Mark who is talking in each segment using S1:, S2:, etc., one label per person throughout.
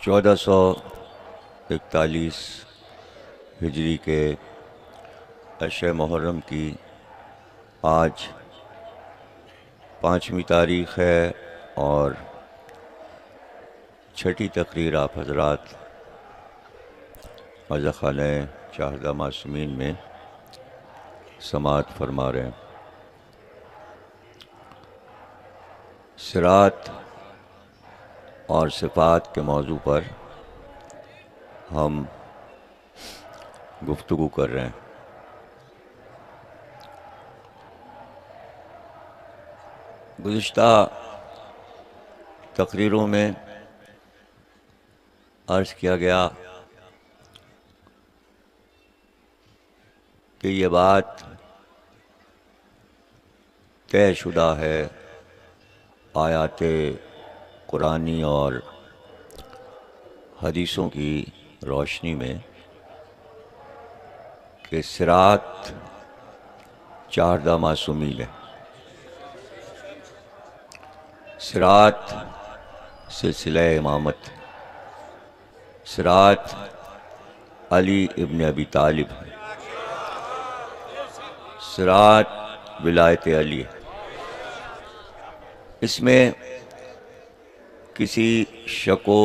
S1: 1441 हिजरी के अशर मुहर्रम की आज 5वीं तारीख़ है और छठी तकरीर आप हज़रात मज़ाख़ाने शाहदा मासूमीन में समाअत फरमा रहे हैं। सिरात और सिफ़ात के मौजू पर हम गुफ्तगू कर रहे हैं। गुज़िश्ता तकरीरों में अर्ज़ किया गया कि ये बात तयशुदा है आयात कुरानी और हदीसों की रोशनी में कि सिरात 14 मासूमीन है। सिरात सिलसिला इमामत, सिरात अली इब्न अबी तालिब, सिरात विलायत अली। इसमें किसी शको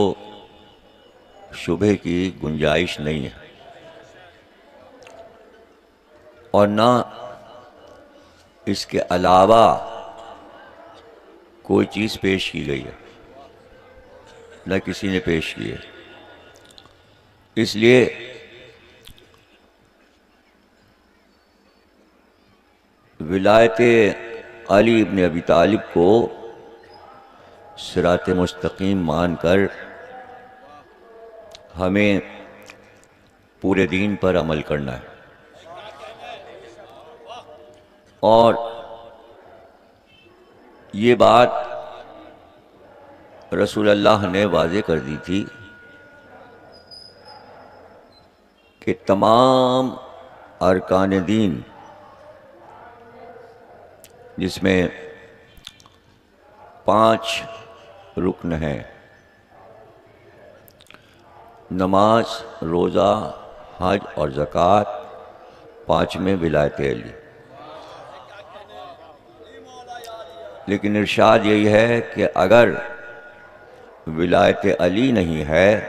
S1: शुबहे की गुंजाइश नहीं है और ना इसके अलावा कोई चीज़ पेश की गई है, न किसी ने पेश की है। इसलिए विलायत अली इब्न अबी तालिब को सिरात मुस्तकीम मानकर हमें पूरे दीन पर अमल करना है। और ये बात रसूल अल्लाह ने वाज़े कर दी थी कि तमाम अरकान दीन, जिसमें 5 रुकन हैं, नमाज, रोज़ा, हज और ज़कात, 5 में विलायत अली। लेकिन इरशाद यही है कि अगर विलायत अली नहीं है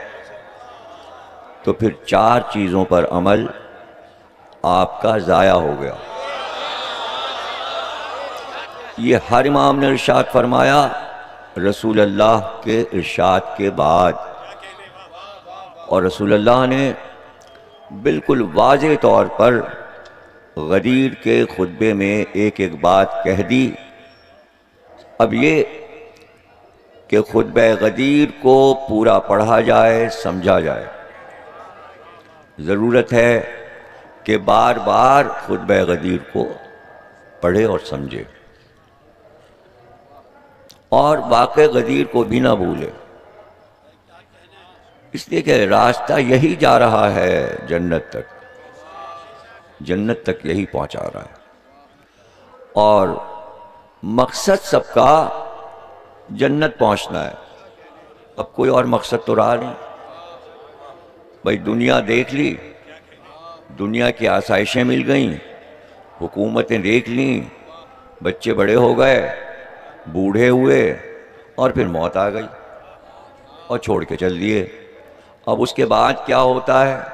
S1: तो फिर 4 चीज़ों पर अमल आपका ज़ाया हो गया। ये हर इमाम ने इरशाद फरमाया रसूल अल्लाह के इरशाद के बाद, और रसूल अल्लाह ने बिल्कुल वाज़े तौर पर गदीर के खुतबे में एक एक बात कह दी। अब ये कि खुतबे गदीर को पूरा पढ़ा जाए, समझा जाए। ज़रूरत है कि बार बार खुतबे गदीर को पढ़े और समझे और वाक़े गदीर को भी ना भूले, इसलिए कि रास्ता यही जा रहा है जन्नत तक, जन्नत तक यही पहुंचा रहा है। और मकसद सबका जन्नत पहुंचना है। अब कोई और मकसद तो रहा नहीं। भाई दुनिया देख ली, दुनिया की आसाइशें मिल गईं, हुकूमतें देख लीं, बच्चे बड़े हो गए, बूढ़े हुए और फिर मौत आ गई और छोड़ के चल दिए। अब उसके बाद क्या होता है,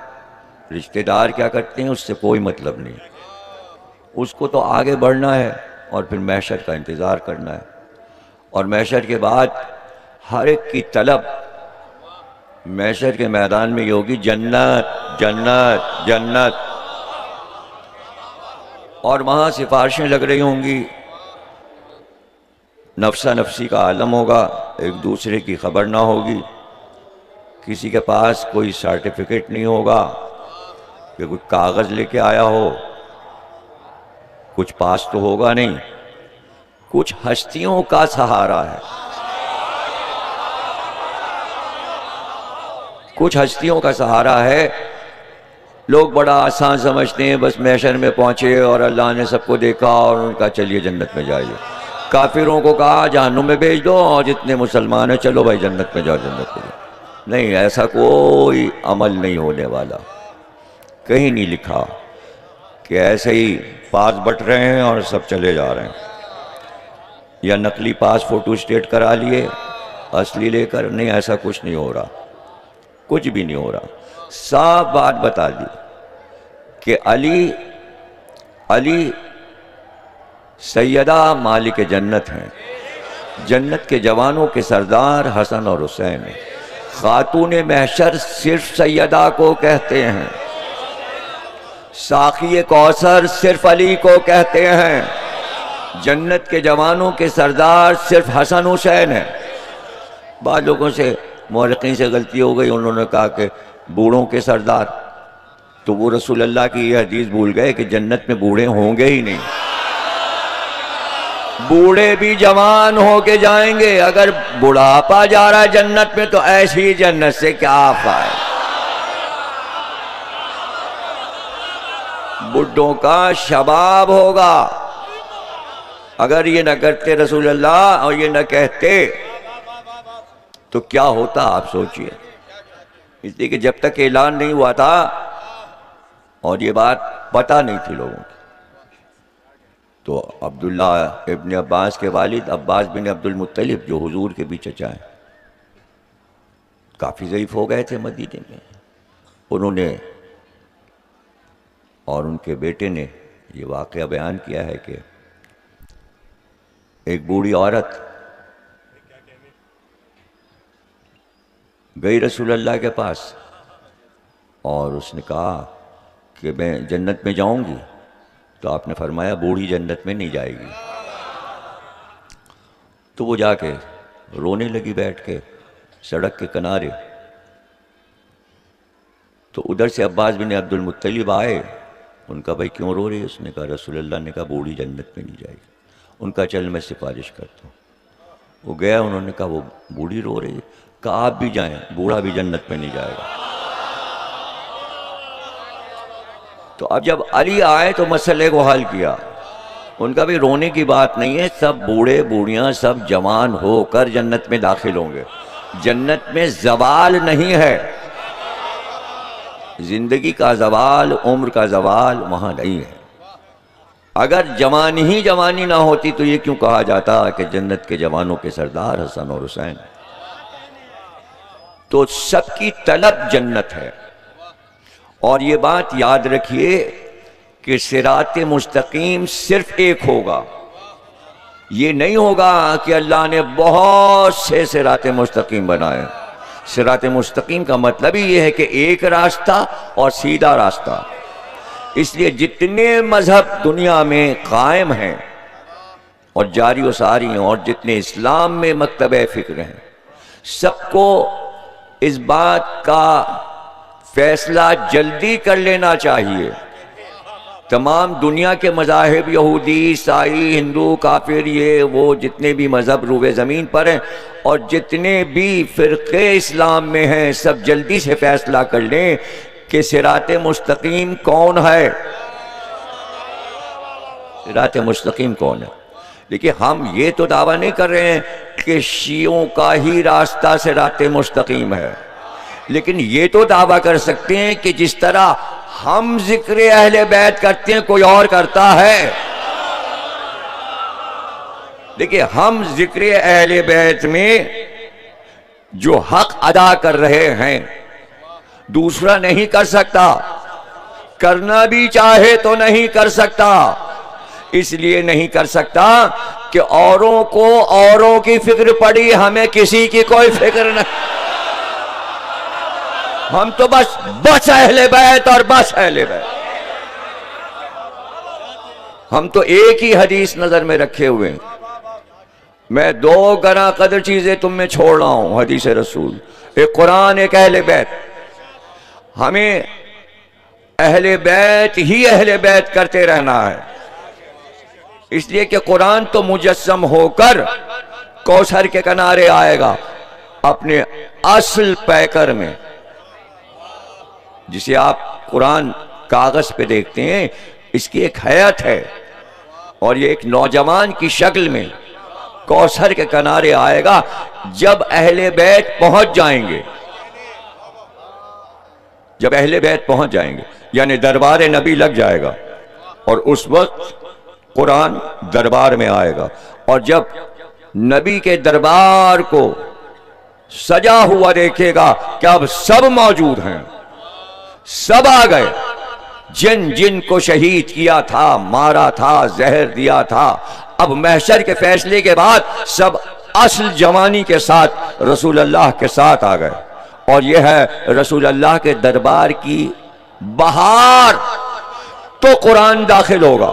S1: रिश्तेदार क्या करते हैं, उससे कोई मतलब नहीं। उसको तो आगे बढ़ना है और फिर महशर का इंतज़ार करना है। और महशर के बाद हर एक की तलब महशर के मैदान में ये होगी, जन्नत जन्नत जन्नत। और वहाँ सिफारिशें लग रही होंगी, नफ्सा नफसी का आलम होगा, एक दूसरे की खबर ना होगी, किसी के पास कोई सर्टिफिकेट नहीं होगा कि कोई कागज़ लेके आया हो, कुछ पास तो होगा नहीं। कुछ हस्तियों का सहारा है, कुछ हस्तियों का सहारा है। लोग बड़ा आसान समझते हैं, बस महशर में पहुंचे और अल्लाह ने सबको देखा और उनका चलिए जन्नत में जाइए। काफिरों को कहा जहन्नुम में भेज दो और जितने मुसलमान हैं चलो भाई जन्नत में जाओ, जन्नत में जाओ। नहीं, ऐसा कोई अमल नहीं होने वाला। कहीं नहीं लिखा कि ऐसे ही पास बट रहे हैं और सब चले जा रहे हैं, या नकली पास फोटो स्टेट करा लिए असली लेकर। नहीं, ऐसा कुछ नहीं हो रहा, कुछ भी नहीं हो रहा। साफ बात बता दी कि अली सैयदा मालिक जन्नत हैं, जन्नत के जवानों के सरदार हसन और हुसैन हैं। खातून महशर सिर्फ सैयदा को कहते हैं, साक़ी कौसर सिर्फ अली को कहते हैं, जन्नत के जवानों के सरदार सिर्फ हसन हुसैन हैं। बाद लोगों से मौलिकीन से गलती हो गई, उन्होंने कहा कि बूढ़ों के सरदार, तो वो रसूल अल्लाह की ये हदीस भूल गए कि जन्नत में बूढ़े होंगे ही नहीं, बूढ़े भी जवान होके जाएंगे। अगर बुढ़ापा जा रहा है जन्नत में तो ऐसी जन्नत से क्या फायदा। बुढ़ों का शबाब होगा। अगर ये न करते रसूल अल्लाह और ये न कहते तो क्या होता आप सोचिए। इसलिए कि जब तक ऐलान नहीं हुआ था और ये बात पता नहीं थी लोगों की, तो अब्दुल्ला इब्न अब्बास के वालिद अब्बास बिन अब्दुल मुत्तलिब, जो हुजूर के भी चचा हैं, काफ़ी ज़ईफ़ हो गए थे मदीने में। उन्होंने और उनके बेटे ने ये वाक़या बयान किया है कि एक बूढ़ी औरत गई रसूल अल्लाह के पास और उसने कहा कि मैं जन्नत में जाऊंगी। तो आपने फरमाया बूढ़ी जन्नत में नहीं जाएगी। तो वो जाके रोने लगी बैठ के सड़क के किनारे। तो उधर से अब्बास बिन अब्दुल मुत्तलिब आए। उनका भाई क्यों रो रही है? उसने कहा रसूल अल्लाह ने कहा बूढ़ी जन्नत में नहीं जाएगी। उनका चल मैं सिफारिश करता हूँ। वो गया, उन्होंने कहा वो बूढ़ी रो रही है, कहा आप भी जाएं, बूढ़ा भी जन्नत में नहीं जाएगा। तो अब जब अली आए तो मसले को हल किया। उनका भी रोने की बात नहीं है, सब बूढ़े बूढ़ियां सब जवान होकर जन्नत में दाखिल होंगे। जन्नत में जवाल नहीं है, जिंदगी का जवाल, उम्र का जवाल वहां नहीं है। अगर जवानी ही जवानी ना होती तो ये क्यों कहा जाता कि जन्नत के जवानों के सरदार हसन और हुसैन। तो सबकी तलब जन्नत है। और ये बात याद रखिए कि सिरात मुस्तकीम सिर्फ एक होगा। ये नहीं होगा कि अल्लाह ने बहुत से सिरात मुस्तकीम बनाए। सिरात मुस्तकीम का मतलब ही ये है कि एक रास्ता और सीधा रास्ता। इसलिए जितने मजहब दुनिया में कायम हैं और जारी व सारी हैं और जितने इस्लाम में मकतब फ़िक्र हैं, सबको इस बात का फैसला जल्दी कर लेना चाहिए। तमाम दुनिया के मज़ाहिब, यहूदी, ईसाई, हिंदू, काफिर, ये वो जितने भी मज़हब रूबे ज़मीन पर हैं और जितने भी फ़िरक़े इस्लाम में हैं, सब जल्दी से फैसला कर लें कि सिरात मुस्तकीम कौन है, सिरात मुस्तकीम कौन है। देखिए हम ये तो दावा नहीं कर रहे हैं कि शियों का ही रास्ता सिरात मुस्तकीम है, लेकिन ये तो दावा कर सकते हैं कि जिस तरह हम जिक्र अहले बैत करते हैं कोई और करता है। देखिए हम जिक्र अहले बैत में जो हक अदा कर रहे हैं दूसरा नहीं कर सकता, करना भी चाहे तो नहीं कर सकता। इसलिए नहीं कर सकता कि औरों को औरों की फिक्र पड़ी, हमें किसी की कोई फिक्र नहीं। हम तो बस अहले बैत और बस अहले बैत। हम तो एक ही हदीस नजर में रखे हुए हैं, मैं दो गना कदर चीजें तुम में छोड़ रहा हूं, हदीस रसूल, एक कुरान, एक अहले बैत। हमें अहले बैत ही अहले बैत करते रहना है। इसलिए कि कुरान तो मुजस्सम होकर कौसर के किनारे आएगा अपने असल पैकर में, जिसे आप कुरान कागज पे देखते हैं, इसकी एक हयात है और ये एक नौजवान की शक्ल में कौसर के किनारे आएगा। जब अहले बैत पहुंच जाएंगे जब अहले बैत पहुंच जाएंगे यानी दरबार नबी लग जाएगा और उस वक्त कुरान दरबार में आएगा। और जब नबी के दरबार को सजा हुआ देखेगा कि अब सब मौजूद हैं, सब आ गए, जिन जिन को शहीद किया था, मारा था, जहर दिया था, अब महशर के फैसले के बाद सब असल जवानी के साथ रसूल अल्लाह के साथ आ गए। और यह है रसूल अल्लाह के दरबार की बहार। तो कुरान दाखिल होगा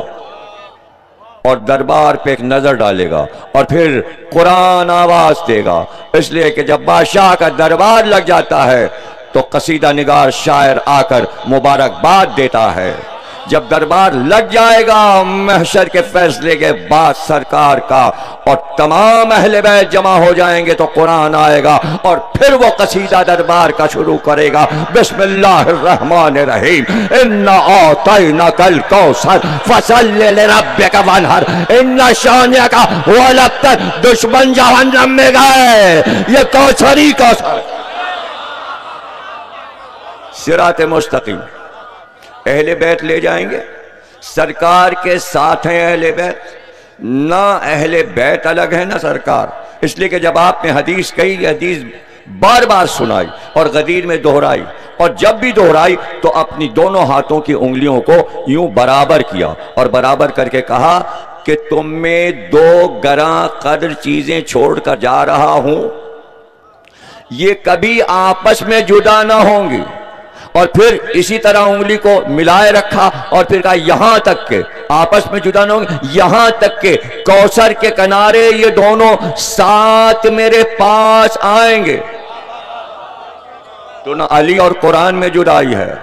S1: और दरबार पे एक नजर डालेगा और फिर कुरान आवाज देगा। इसलिए कि जब बादशाह का दरबार लग जाता है तो कसीदा निगार शायर आकर मुबारकबाद देता है। जब दरबार लग जाएगा महशर के फैसले के बाद सरकार का और तमाम अहले बैत जमा हो जाएंगे तो कुरान आएगा और फिर वो कसीदा दरबार का शुरू करेगा। बिस्मिल्लाहिर्रहमानिर्रहीम, इन्ना आतैनाकल कौसर फसल्लि लिरब्बिका वन्हर इन्ना शानिअका हुवल अब्तर। दुश्मन जहन्नम में गए, ये कौसरी कौसर। सिरात मुस्तकीम अहले बैत ले जाएंगे, सरकार के साथ हैं अहले बैत, ना अहले बैत अलग है ना सरकार। इसलिए कि जब आपने हदीस कही, हदीस बार बार सुनाई और गदीर में दोहराई, और जब भी दोहराई तो अपनी दोनों हाथों की उंगलियों को यूं बराबर किया और बराबर करके कहा कि तुम में दो गरा कदर चीजें छोड़कर जा रहा हूं, ये कभी आपस में जुदा ना होंगी। और फिर इसी तरह उंगली को मिलाए रखा और फिर कहा यहां तक के आपस में जुदा न होंगे, यहां तक के कौसर के किनारे ये दोनों साथ मेरे पास आएंगे। तो न अली और कुरान में जुदाई है,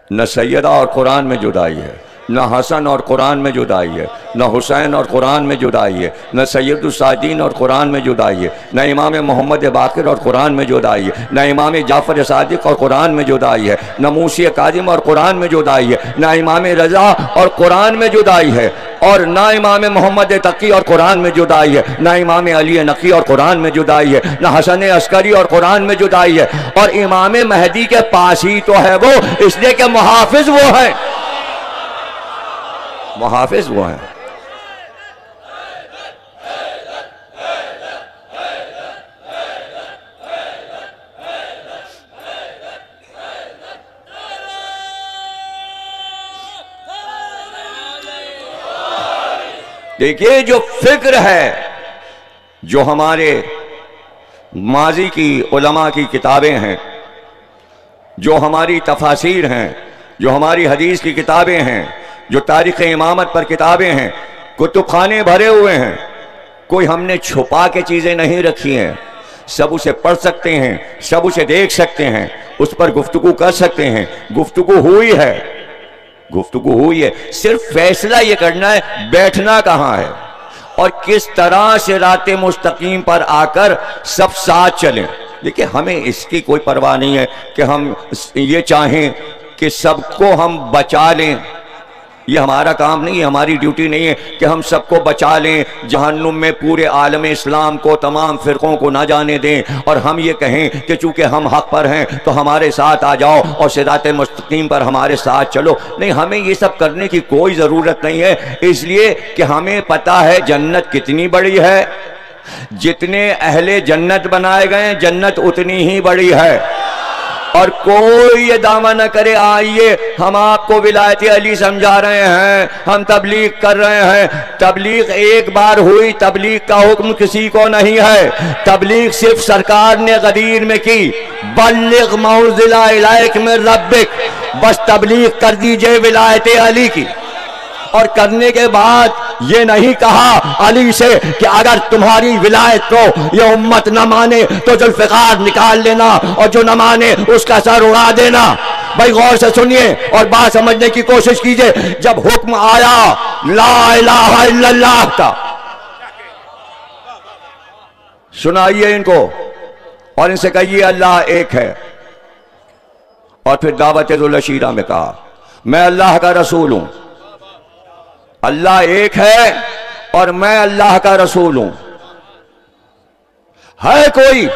S1: न सैयदा और कुरान में जुदाई है, न हसन और कुरान में जुदाई है, न हुसैन और कुरान में जुदाई है, न सैयदुस्सादीन और कुरान में जुदाई है, न इमाम मोहम्मद बाकिर और कुरान में जुदाई है, न इमाम जाफर सादिक और कुरान में जुदाई है, न मूसी काजिम और कुरान में जुदाई है, न इमाम रजा और कुरान में जुदाई है, और न इमाम मोहम्मद तकी और कुरान में जुदाई है, न इमाम अली नकी और कुरान में जुदाई है, न हसन अस्करी और कुरान में जुदाई है। और इमाम महदी के पास ही तो है वो, इसलिए कि मुहाफिज वो है, मुहाफिज वो है। देखिए जो फिक्र है, जो हमारे माजी की उलमा की किताबें हैं, जो हमारी तफासीर हैं, जो हमारी हदीस की किताबें हैं, जो तारीख़ इमामत पर किताबें हैं, कुतुब खाने भरे हुए हैं, कोई हमने छुपा के चीज़ें नहीं रखी हैं। सब उसे पढ़ सकते हैं, सब उसे देख सकते हैं, उस पर गुफ्तगू कर सकते हैं। गुफ्तगू हुई है, गुफ्तगू हुई है, सिर्फ फैसला ये करना है बैठना कहाँ है और किस तरह से राते मुस्तकीम पर आकर सब साथ चलें। देखिए हमें इसकी कोई परवाह नहीं है कि हम ये चाहें कि सबको हम बचा लें, ये हमारा काम नहीं है, हमारी ड्यूटी नहीं है कि हम सबको बचा लें, जहन्नुम में पूरे आलम इस्लाम को, तमाम फ़िरक़ों को ना जाने दें और हम ये कहें कि चूँकि हम हक़ पर हैं तो हमारे साथ आ जाओ और सिरात मुस्तकीम पर हमारे साथ चलो। नहीं, हमें ये सब करने की कोई ज़रूरत नहीं है, इसलिए कि हमें पता है जन्नत कितनी बड़ी है। जितने अहले जन्नत बनाए गए हैं, जन्नत उतनी ही बड़ी है। और कोई ये दावा न करे आइए हम आपको विलायत अली समझा रहे हैं, हम तबलीग कर रहे हैं। तबलीग एक बार हुई, तबलीग का हुक्म किसी को नहीं है। तबलीग सिर्फ सरकार ने गदीर में की, बल्लिग मौज़िला इलाइक में रब्बिक, बस तबलीग कर दीजिए विलायत अली की। और करने के बाद ये नहीं कहा अली से कि अगर तुम्हारी विलायत को ये उम्मत न माने तो जुल्फ़िकार निकाल लेना और जो न माने उसका सर उड़ा देना। भाई गौर से सुनिए और बात समझने की कोशिश कीजिए। जब हुक्म आया ला इलाहा इल्लल्लाह का, सुनाइए इनको और इनसे कहिए अल्लाह एक है। और फिर दावत-ए-दुल अशीरा में कहा मैं अल्लाह का रसूल हूं, अल्लाह एक है और मैं अल्लाह का रसूल हूं। है कोई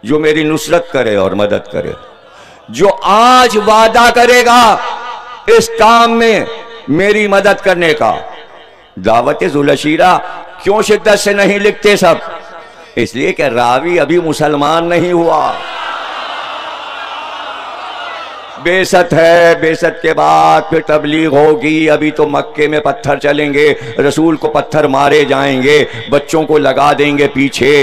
S1: जो मेरी नुसरत करे और मदद करे, जो आज वादा करेगा इस काम में मेरी मदद करने का। दावत-ए-ज़ुल-अशीरा क्यों शिद्दत से नहीं लिखते सब? इसलिए कि रावी अभी मुसलमान नहीं हुआ। बेसत है, बेसत के बाद फिर तबलीग होगी। अभी तो मक्के में पत्थर चलेंगे, रसूल को पत्थर मारे जाएंगे, बच्चों को लगा देंगे पीछे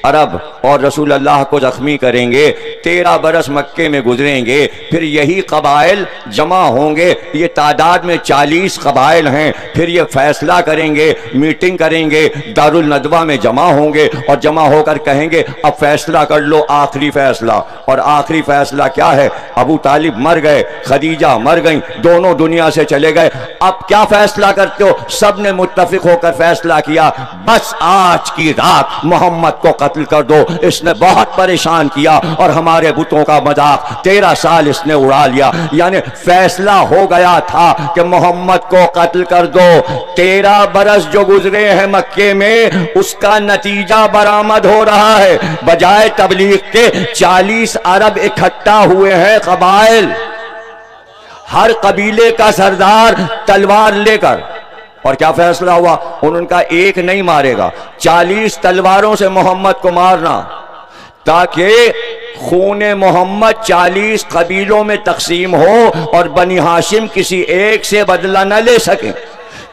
S1: अरब और रसूल अल्लाह को जख्मी करेंगे। 13 बरस मक्के में गुजरेंगे, फिर यही कबाइल जमा होंगे। ये तादाद में 40 कबाइल हैं। फिर ये फैसला करेंगे, मीटिंग करेंगे, दारुल नदवा में जमा होंगे और जमा होकर कहेंगे अब फैसला कर लो, आखिरी फैसला। और आखिरी फैसला क्या है? अबू तालिब मर गए, खदीजा मर गई, दोनों दुनिया से चले गए। अब क्या फैसला करते हो? सब ने मुत्तफिक होकर फैसला किया, बस आज की रात मोहम्मद को कत्ल कर दो। इसने बहुत परेशान किया और हमारे बुतों का मजाक 13 साल इसने उड़ा लिया। यानी फैसला हो गया था कि मोहम्मद को कत्ल कर दो। 13 बरस जो गुजरे हैं मक्के में, उसका नतीजा बरामद हो रहा है। बजाय तबलीग के 40 अरब इकट्ठा हुए हैं कबाइल, हर कबीले का सरदार तलवार लेकर। और क्या फैसला हुआ? उनका एक नहीं मारेगा, 40 तलवारों से मोहम्मद को मारना, ताकि खूने मोहम्मद 40 कबीलों में तकसीम हो और बनी हाशिम किसी एक से बदला न ले सके।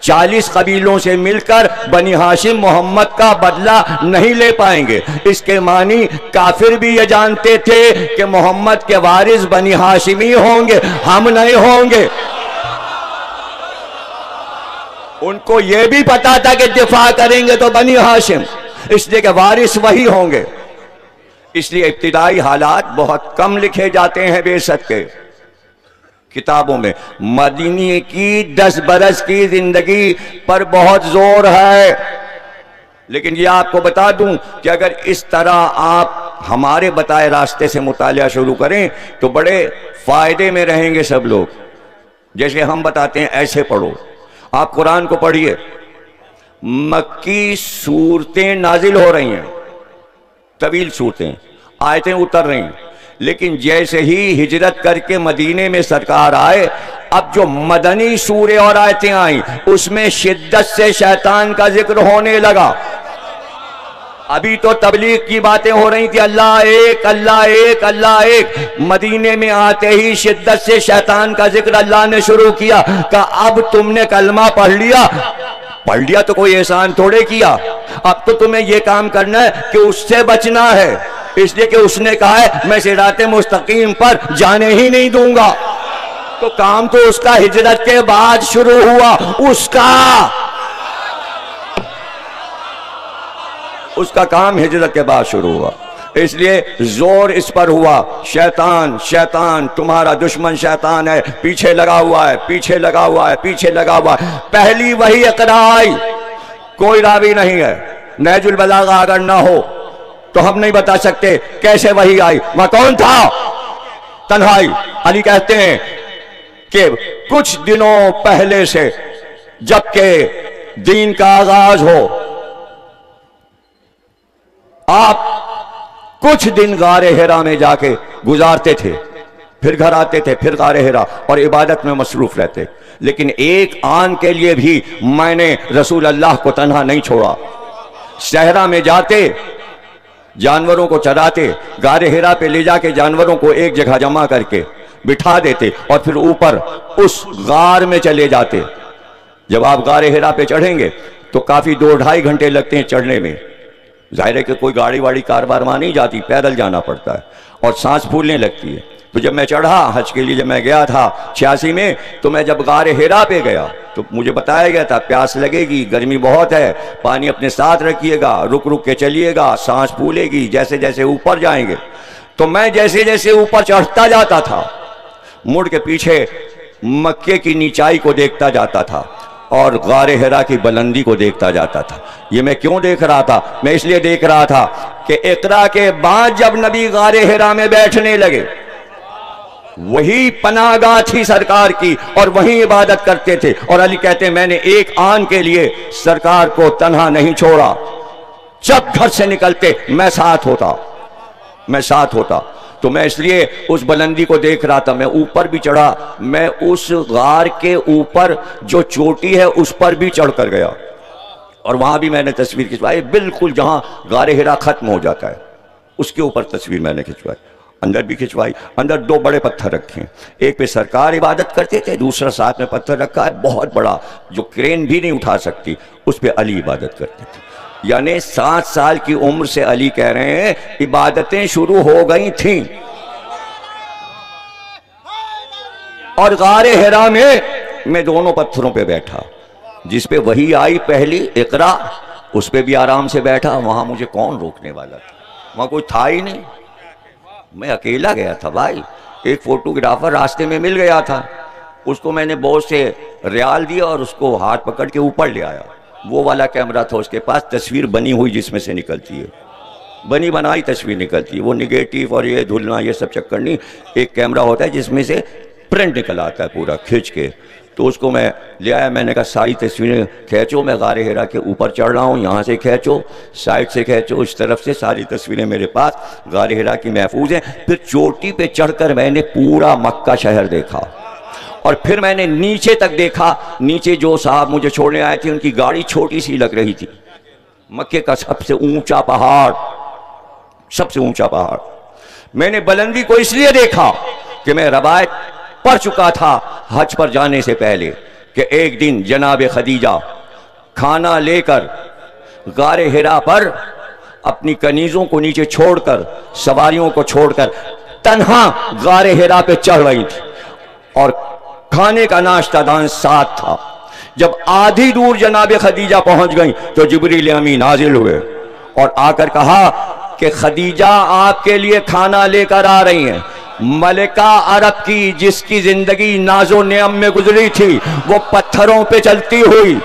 S1: 40 कबीलों से मिलकर बनी हाशिम मोहम्मद का बदला नहीं ले पाएंगे। इसके मानी काफिर भी ये जानते थे कि मोहम्मद के वारिस बनी हाशिमी होंगे, हम नहीं होंगे। उनको यह भी पता था कि दिफा करेंगे तो बनी हाशिम, इसलिए कि वारिस वही होंगे। इसलिए इब्तिदाई हालात बहुत कम लिखे जाते हैं बेशक के किताबों में। मदीने की 10 बरस की जिंदगी पर बहुत जोर है। लेकिन ये आपको बता दूं कि अगर इस तरह आप हमारे बताए रास्ते से मुतालिया शुरू करें तो बड़े फायदे में रहेंगे सब लोग। जैसे हम बताते हैं ऐसे पढ़ो, आप कुरान को पढ़िए, मक्की सूरतें नाजिल हो रही हैं, तवील सूरतें, आयतें उतर रही हैं। लेकिन जैसे ही हिजरत करके मदीने में सरकार आए, अब जो मदनी सूरे और आयतें आई उसमें शिद्दत से शैतान का जिक्र होने लगा। अभी तो तबलीग की बातें हो रही थी, अल्लाह एक अल्लाह एक अल्लाह एक। मदीने में आते ही शिद्दत से शैतान का जिक्र अल्लाह ने शुरू किया। कहा अब तुमने कलमा पढ़ लिया तो कोई एहसान थोड़े किया, अब तो तुम्हें यह काम करना है कि उससे बचना है। इसलिए कि उसने कहा है मैं सिराते मुस्तकीम पर जाने ही नहीं दूंगा। तो काम तो उसका हिजरत के बाद शुरू हुआ, उसका काम हिजरत के बाद शुरू हुआ। इसलिए जोर इस पर हुआ, शैतान शैतान तुम्हारा दुश्मन शैतान है, पीछे लगा हुआ है, पीछे लगा हुआ है, पीछे लगा हुआ है। पहली वही इक़रा आई, कोई रावी नहीं है। नहजुल बलागा अगर ना हो तो हम नहीं बता सकते कैसे वही आई, वह कौन था? तन्हाई। अली कहते हैं कि कुछ दिनों पहले से, जबकि दीन का आगाज हो, आप कुछ दिन गारे हिरा में जाके गुजारते थे, फिर घर आते थे, फिर गारे हिरा और इबादत में मसरूफ रहते। लेकिन एक आन के लिए भी मैंने रसूल अल्लाह को तन्हा नहीं छोड़ा। सहरा में जाते, जानवरों को चराते, गारे हिरा पे ले जाके जानवरों को एक जगह जमा करके बिठा देते और फिर ऊपर उस गार में चले जाते। जब आप गारे हिरा पे चढ़ेंगे तो काफी 2-2.5 घंटे लगते हैं चढ़ने में। जाहिर है कि कोई गाड़ी वाड़ी कार बार वहां नहीं जाती, पैदल जाना पड़ता है और सांस फूलने लगती है। तो जब मैं चढ़ा हज के लिए, जब मैं गया था 86 में, तो मैं जब गारे हिरा पे गया तो मुझे बताया गया था प्यास लगेगी, गर्मी बहुत है, पानी अपने साथ रखिएगा, रुक रुक के चलिएगा, सांस फूलेगी जैसे जैसे ऊपर जाएंगे। तो मैं जैसे जैसे ऊपर चढ़ता जाता था, मुड़ के पीछे मक्के की नीचाई को देखता जाता था और गारे हिरा की बुलंदी को देखता जाता था। ये मैं क्यों देख रहा था? मैं इसलिए देख रहा था कि इक़रा के बाद जब नबी गारे हिरा में बैठने लगे, वही पनाहगाह थी सरकार की और वहीं इबादत करते थे। और अली कहते हैं मैंने एक आन के लिए सरकार को तन्हा नहीं छोड़ा। जब घर से निकलते मैं साथ होता। तो मैं इसलिए उस बुलंदी को देख रहा था, मैं ऊपर भी चढ़ा, मैं उस गार के ऊपर जो चोटी है उस पर भी चढ़ कर गया और वहां भी मैंने तस्वीर खिंचवाई, बिल्कुल जहां गारे हिरा खत्म हो जाता है उसके ऊपर तस्वीर मैंने खिंचवाई, अंदर भी खिंचवाई। अंदर 2 बड़े पत्थर रखे हैं, एक पे सरकार इबादत करते थे, दूसरा साथ में पत्थर रखा है बहुत बड़ा जो क्रेन भी नहीं उठा सकती, उस पे अली इबादत करते थे। यानी 7 साल की उम्र से अली कह रहे हैं इबादतें शुरू हो गई थीं। और गारे हिरा में मैं दोनों पत्थरों पे बैठा, जिस पे वही आई पहली इकरा, उस पे भी आराम से बैठा। वहां मुझे कौन रोकने वाला था, वहां कोई था ही नहीं, मैं अकेला गया था भाई। एक फोटोग्राफर रास्ते में मिल गया था, उसको मैंने बहुत से रियाल दिया और उसको हाथ पकड़ के ऊपर ले आया। वो वाला कैमरा था उसके पास, तस्वीर बनी हुई जिसमें से निकलती है, बनी बनाई तस्वीर निकलती है, वो निगेटिव और ये धुलना ये सब चक्कर नहीं। एक कैमरा होता है जिसमें से प्रिंट निकल आता है पूरा खींच के, तो उसको मैं ले आया। मैंने कहा सारी तस्वीरें खींचो, मैं गारे हिरा के ऊपर चढ़ रहा हूँ, यहाँ से खींचो, साइड से खींचो, इस तरफ से, सारी तस्वीरें मेरे पास गारे हिरा की महफूज हैं। फिर चोटी पे चढ़कर मैंने पूरा मक्का शहर देखा और फिर मैंने नीचे तक देखा। नीचे जो साहब मुझे छोड़ने आए थे उनकी गाड़ी छोटी सी लग रही थी। मक्के का सबसे ऊंचा पहाड़, सबसे ऊंचा पहाड़। मैंने बुलंदी को इसलिए देखा कि मैं रवायत पढ़ चुका था हज पर जाने से पहले कि एक दिन जनाब खदीजा खाना लेकर गारे हिरा पर अपनी कनीजों को नीचे छोड़कर, सवारियों को छोड़कर तन्हा गारे हिरा पे चढ़ रही थी और खाने का नाश्ता दान साथ था। जब आधी दूर जनाब खदीजा पहुंच गई तो जिब्रील अमीन नाजिल हुए और आकर कहा कि खदीजा आपके लिए खाना लेकर आ रही हैं। मलिका अरब की जिसकी जिंदगी नाजो नियम में गुजरी थी, वो पत्थरों पे चलती हुई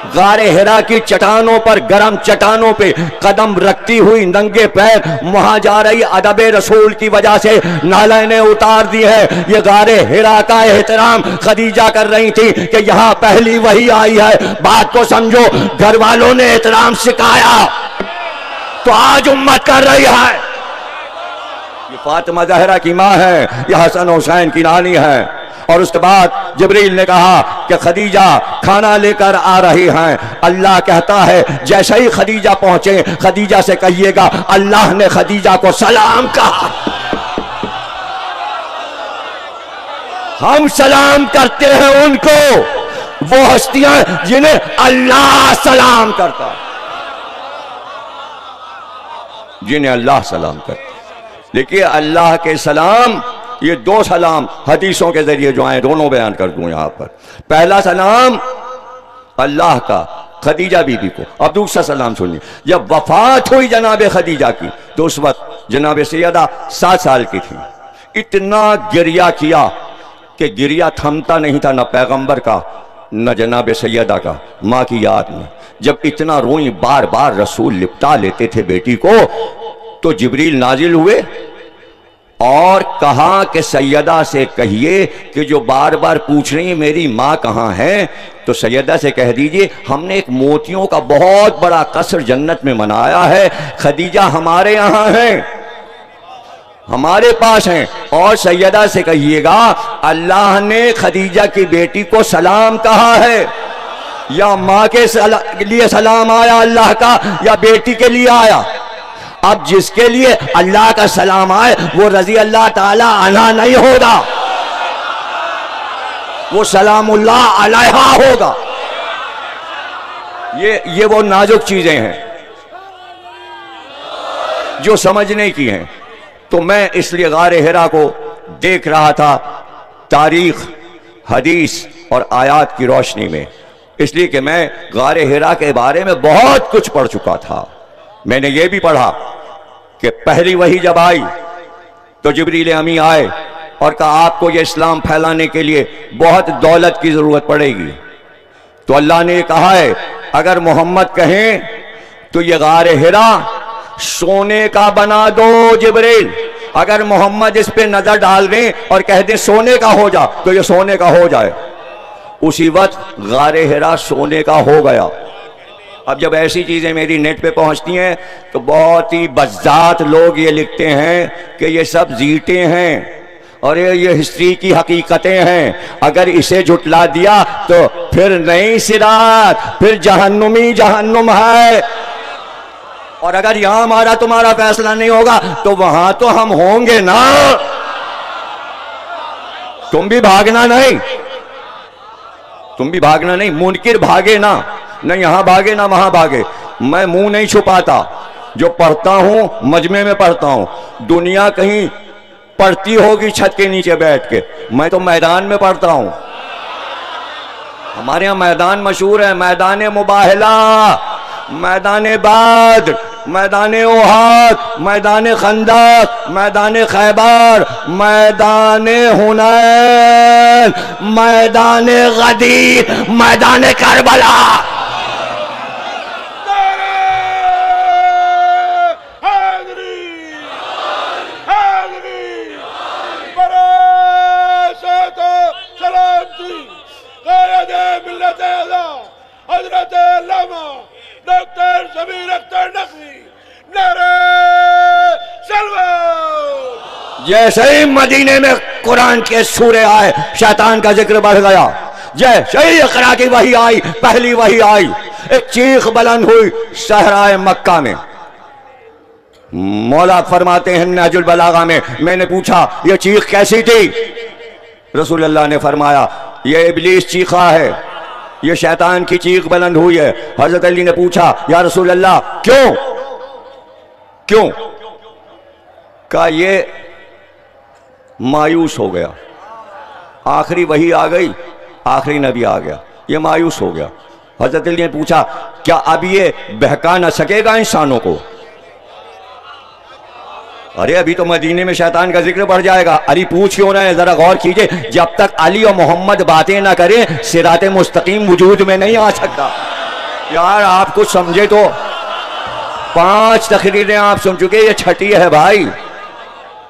S1: गारे हिरा की चट्टानों पर, गरम चट्टानों पे कदम रखती हुई नंगे पैर वहां जा रही। अदब रसूल की वजह से नालैने उतार दी है। ये गारे हिरा का एहतराम खदीजा कर रही थी कि यहाँ पहली वही आई है। बात को समझो, घर वालों ने एहतराम सिखाया तो आज उम्मत कर रही है। ये फातिमा ज़हरा की माँ है, ये हसन हुसैन की नानी है। और उसके बाद जिब्रील ने कहा कि खदीजा खाना लेकर आ रही हैं। अल्लाह कहता है जैसे ही खदीजा पहुंचे, खदीजा से कहिएगा अल्लाह ने खदीजा को सलाम कहा। हम सलाम करते हैं उनको, वो हस्तियां जिन्हें अल्लाह सलाम करता है, जिन्हें अल्लाह सलाम करता है। देखिए अल्लाह के सलाम, ये 2 सलाम हदीसों के जरिए जो आए दोनों बयान कर दूं यहां पर। पहला सलाम अल्लाह का खदीजा बीबी को। अब दूसरा सलाम सुनिए। जब वफात हुई जनाब खदीजा की तो उस वक्त जनाब सैयदा 7 साल की थी। इतना गिरिया किया कि गिरिया थमता नहीं था, न पैगंबर का न जनाब सैयदा का, माँ की याद में। जब इतना रोई, बार बार रसूल लिपटा लेते थे बेटी को, तो जिब्रील नाजिल हुए और कहा कि सैयदा से कहिए कि जो बार बार पूछ रही है मेरी माँ कहाँ है, तो सैयदा से कह दीजिए हमने एक मोतियों का बहुत बड़ा कसर जन्नत में मनाया है, खदीजा हमारे यहाँ है, हमारे पास हैं। और सैयदा से कहिएगा अल्लाह ने खदीजा की बेटी को सलाम कहा है, या माँ के लिए सलाम आया अल्लाह का, या बेटी के लिए आया। अब जिसके लिए अल्लाह का सलाम आए वो रजी अल्लाह ताला अन्हा नहीं होगा, वो सलामुल्लाह अलैहा होगा। ये वो नाजुक चीजें हैं जो समझने की हैं। तो मैं इसलिए गारे हिरा को देख रहा था तारीख, हदीस और आयात की रोशनी में, इसलिए कि मैं गारे हिरा के बारे में बहुत कुछ पढ़ चुका था। मैंने ये भी पढ़ा कि पहली वही जब आई तो जिब्रील अमी आए और कहा आपको ये इस्लाम फैलाने के लिए बहुत दौलत की जरूरत पड़ेगी। तो अल्लाह ने कहा है अगर मोहम्मद कहें तो ये गारे हिरा सोने का बना दो जिब्रील। अगर मोहम्मद इस पे नजर डाल दें और कह दें सोने का हो जा, तो ये सोने का हो जाए। उसी वक्त गारे हिरा सोने का हो गया। अब जब ऐसी चीज़ें मेरी नेट पे पहुंचती हैं तो बहुत ही बज़ात लोग ये लिखते हैं कि ये सब जीते हैं और ये हिस्ट्री की हकीकतें हैं, अगर इसे झुटला दिया तो फिर नई सिरात, फिर जहन्नुमी जहन्नुम है, और अगर यहां हमारा तुम्हारा फैसला नहीं होगा तो वहां तो हम होंगे ना। तुम भी भागना नहीं, तुम भी भागना नहीं, मुनकिर भागे ना, न यहां भागे ना वहां भागे। मैं मुंह नहीं छुपाता, जो पढ़ता हूं मजमे में पढ़ता हूं, दुनिया कहीं पढ़ती होगी छत के नीचे बैठ के, मैं तो मैदान में पढ़ता हूं। हमारे यहां मैदान मशहूर है, मैदान मुबाहला, मैदान बद्र, मैदान ओहद, मैदान खंदक, मैदान खैबर, मैदान हुनैन, मैदान गदीर, मैदान करबला।
S2: डॉक्टर शबीर अख्तर नकवी, नारे सलवात।
S1: जैसे ही मदीने में कुरान के सूरे आए शैतान का जिक्र बढ़ गया, जैसे ही इक़रा की वही आई, पहली वही आई, एक चीख बुलंद हुई सहराए मक्का में। मौला फरमाते हैं नहजुल बलागा में, मैंने पूछा ये चीख कैसी थी? रसूल अल्लाह ने फरमाया ये इब्लीस चीखा है, ये शैतान की चीख बुलंद हुई है। हजरत अली ने पूछा या रसूल अल्लाह क्यों क्यों? का ये मायूस हो गया, आखिरी वही आ गई, आखिरी नबी आ गया, ये मायूस हो गया। हजरत अली ने पूछा क्या अब ये बहका न सकेगा इंसानों को? अरे अभी तो मदीने में शैतान का जिक्र बढ़ जाएगा। अली पूछ क्यों रहे हैं, जरा गौर कीजिए, जब तक अली और मोहम्मद बातें ना करें सिराते मुस्तकीम वजूद में नहीं आ सकता। यार आप कुछ समझे तो, 5 तकरीरें आप सुन चुके, ये छठी है भाई।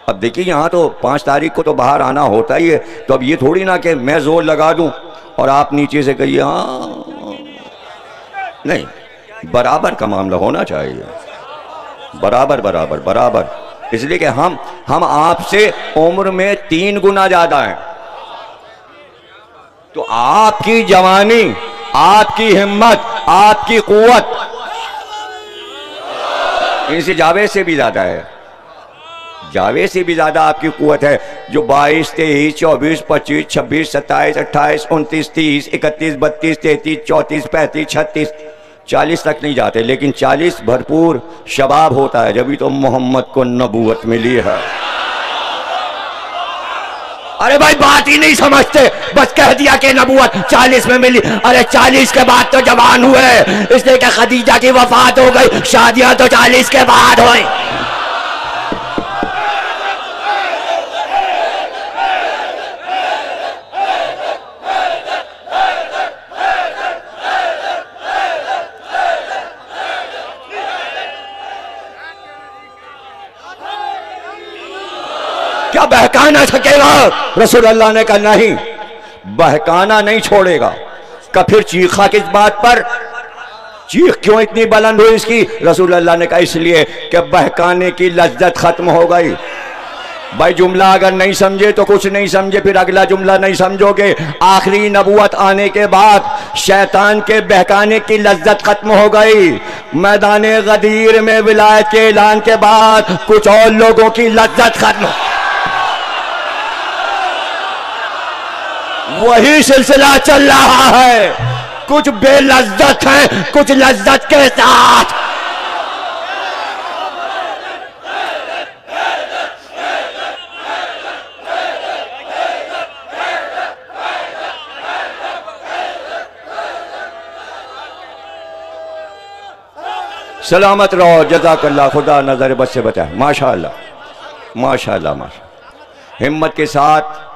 S1: अब देखिए यहाँ तो 5 तारीख को तो बाहर आना होता ही है, तो अब ये थोड़ी ना कि मैं जोर लगा दूं और आप नीचे से कहिए हाँ, नहीं, बराबर का मामला होना चाहिए, बराबर बराबर बराबर। इसलिए कि हम आपसे उम्र में 3 गुना ज्यादा हैं, तो आपकी जवानी, आपकी हिम्मत, आपकी कुव्वत इनसे जावेद से भी ज्यादा है, जावेद से भी ज्यादा आपकी कुव्वत है, जो 22, 23, 24, 25, 26, 27, 28, 29, 30, 31, 32, 33, 34, 35, 36, 40 तक नहीं जाते, लेकिन 40 भरपूर शबाब होता है, जब भी तो मोहम्मद को नबूवत मिली है। अरे भाई बात ही नहीं समझते, बस कह दिया कि नबूवत 40 में मिली। अरे 40 के बाद तो जवान हुए, इसलिए कि खदीजा की वफात हो गई, शादियां तो 40 के बाद हुई। क्या बहकाना सकेगा? रसूल अल्लाह ने कहा नहीं, बहकाना नहीं छोड़ेगा। का फिर चीखा किस बात पर? चीख क्यों इतनी बुलंद हुई इसकी? रसूल अल्लाह ने कहा इसलिए कि बहकाने की लज्जत खत्म हो गई। भाई जुमला अगर नहीं समझे तो कुछ नहीं समझे, फिर अगला जुमला नहीं समझोगे। आखिरी नबूवत आने के बाद शैतान के बहकाने की लज्जत खत्म हो गई। मैदान गदीर में विलायत के ऐलान के बाद कुछ और लोगों की लज्जत खत्म, वही सिलसिला चल रहा है। कुछ बेलज्जत हैं, कुछ लज्जत के साथ। सलामत रहो, जज़ाकल्लाह, खुदा नजर बद से बचाए। माशाअल्लाह माशाअल्लाह माशाअल्लाह। हिम्मत के साथ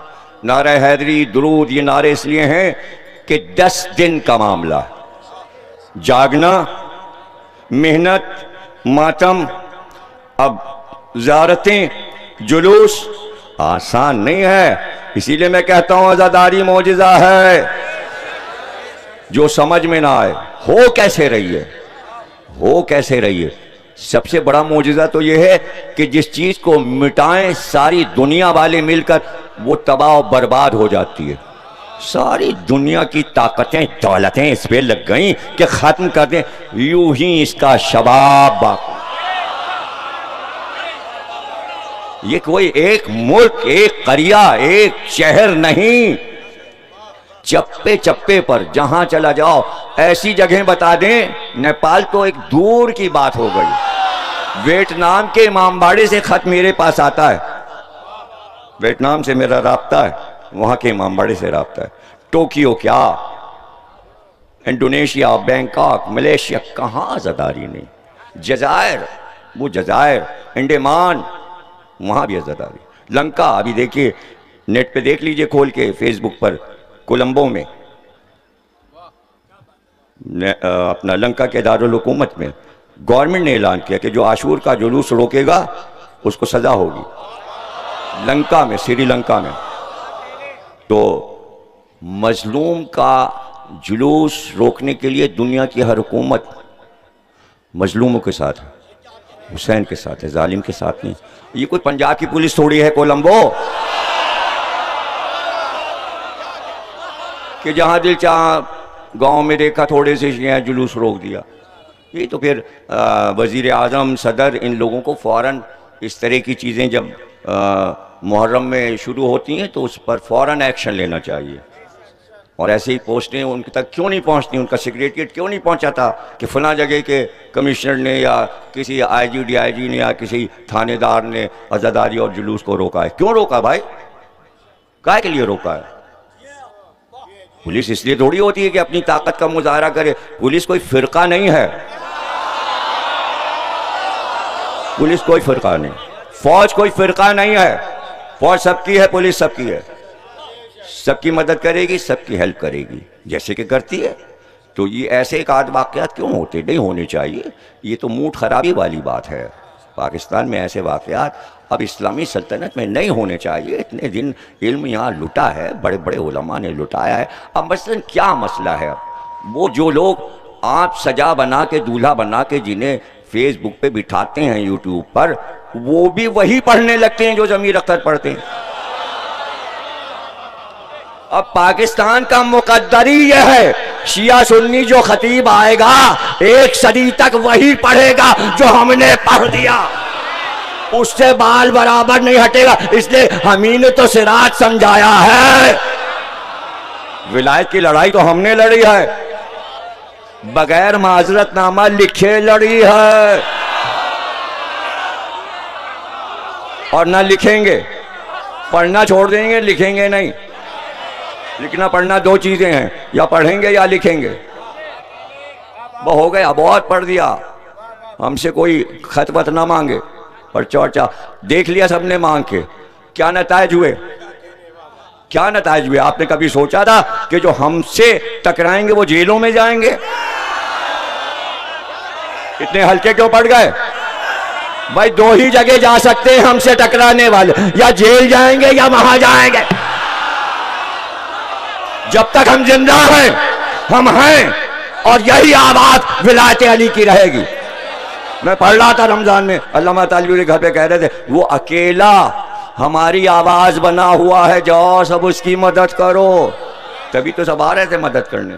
S1: नारे हैदरी, दुरूद, ये नारे इसलिए हैं कि 10 दिन का मामला, जागना, मेहनत, मातम, अब ज़ियारतें, जुलूस आसान नहीं है। इसीलिए मैं कहता हूं आज़ादारी मौजिज़ा है। जो समझ में ना आए, हो कैसे रही है, हो कैसे रही है। सबसे बड़ा मौजूदा तो यह है कि जिस चीज को मिटाएं सारी दुनिया वाले मिलकर, वो तबाह और बर्बाद हो जाती है। सारी दुनिया की ताकतें दौलतें इस पे लग गई कि खत्म कर दें, यूं ही इसका शबाब बाकी। ये कोई एक मुल्क, एक करिया, एक शहर नहीं, चप्पे चप्पे पर जहां चला जाओ ऐसी जगह बता दें। नेपाल तो एक दूर की बात हो गई। वियतनाम के इमामबाड़े से खत मेरे पास आता है, वियतनाम से मेरा राब्ता है, वहां के इमामबाड़े से राब्ता है। टोक्यो क्या, इंडोनेशिया, बैंकॉक, मलेशिया, कहां आजादारी नहीं। जजायर, वो जजायर, अंडमान, वहां भी आजादारी। लंका, अभी देखिए नेट पे देख लीजिए खोल के फेसबुक पर, कोलंबो में अपना लंका के दारुल हुकूमत में गवर्नमेंट ने ऐलान किया कि जो आशूर का जुलूस रोकेगा उसको सजा होगी। लंका में, श्रीलंका में। तो मजलूम का जुलूस रोकने के लिए दुनिया की हर हुकूमत मजलूमों के साथ है, हुसैन के साथ है, जालिम के साथ नहीं। ये कोई पंजाब की पुलिस थोड़ी है कोलंबो कि जहां दिल चाह गांव में देखा थोड़े से जुलूस रोक दिया। ये तो फिर वजीर आजम, सदर, इन लोगों को फौरन इस तरह की चीज़ें जब मुहर्रम में शुरू होती हैं तो उस पर फौरन एक्शन लेना चाहिए। और ऐसे ही पोस्टें उनके तक क्यों नहीं पहुंचती, उनका सेक्रेटरीट क्यों नहीं पहुंचा था कि फला जगह के कमिश्नर ने या किसी आईजी डीआईजी ने या किसी थानेदार ने आज़ादारी और जुलूस को रोका है। क्यों रोका भाई, काहे के लिए रोका है? पुलिस इसलिए थोड़ी होती है कि अपनी ताकत का मुजाहरा करे। पुलिस कोई फिरका नहीं है, पुलिस कोई फिरका नहीं, फौज कोई फिरका नहीं है। फौज सबकी है, पुलिस सबकी है, सबकी मदद करेगी, सबकी हेल्प करेगी जैसे कि करती है। तो ये ऐसे एक आध वाक़यात क्यों होते, नहीं होने चाहिए। ये तो मूड खराबी वाली बात है। पाकिस्तान में ऐसे वाक़यात अब इस्लामी सल्तनत में नहीं होने चाहिए। इतने दिन इल्म यहाँ लुटा है, बड़े बड़े उलमा ने लुटाया है। अब मसलन क्या मसला है? वो जो लोग आप सजा बना के, दूल्हा बना के जिन्हें फेसबुक पे बिठाते हैं, यूट्यूब पर, वो भी वही पढ़ने लगते हैं जो ज़मीर अख्तर पढ़ते हैं। अब पाकिस्तान का मुकद्दर ही यह है, शिया सुन्नी जो खतीब आएगा 1 सदी तक वही पढ़ेगा जो हमने पढ़ दिया, उससे बाल बराबर नहीं हटेगा। इसलिए हमी ने तो सिराज समझाया है। विलायत की लड़ाई तो हमने लड़ी है, बगैर माजरतनामा लिखे लड़ी है, और ना लिखेंगे। पढ़ना छोड़ देंगे, लिखेंगे नहीं। लिखना पढ़ना 2 चीजें हैं, या पढ़ेंगे या लिखेंगे। वो हो गया, बहुत पढ़ दिया, हमसे कोई खत वत ना मांगे, पर चर्चा देख लिया सबने मांग के। क्या नतायज हुए, क्या नतायज हुए? आपने कभी सोचा था कि जो हमसे टकराएंगे वो जेलों में जाएंगे? इतने हल्के क्यों पड़ गए भाई? 2 ही जगह जा सकते हैं हमसे टकराने वाले, या जेल जाएंगे या वहां जाएंगे। जब तक हम जिंदा हैं हम हैं, और यही आवाज विलायत अली की रहेगी। मैं पढ़ रहा था रमजान में, अल्लामा तालिबी घर पे कह रहे थे, वो अकेला हमारी आवाज बना हुआ है, जाओ सब उसकी मदद करो। तभी तो सब आ रहे थे मदद करने,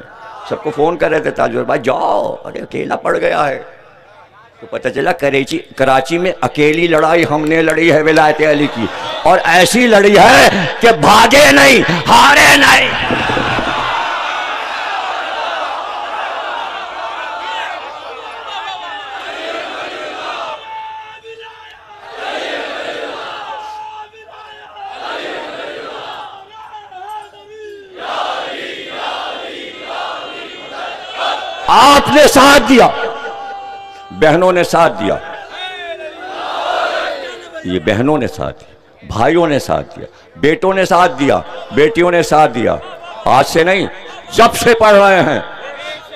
S1: सबको फोन कर रहे थे, तालिबी भाई जाओ, अरे अकेला पड़ गया है। तो पता चला कराची में अकेली लड़ाई हमने लड़ी है विलायत अली की, और ऐसी लड़ी है कि भागे नहीं, हारे नहीं। आपने साथ दिया, बहनों ने साथ दिया, ये बहनों ने साथ दिया, भाइयों ने साथ दिया, बेटों ने साथ दिया, बेटियों ने साथ दिया। आज से नहीं, जब से पढ़ रहे हैं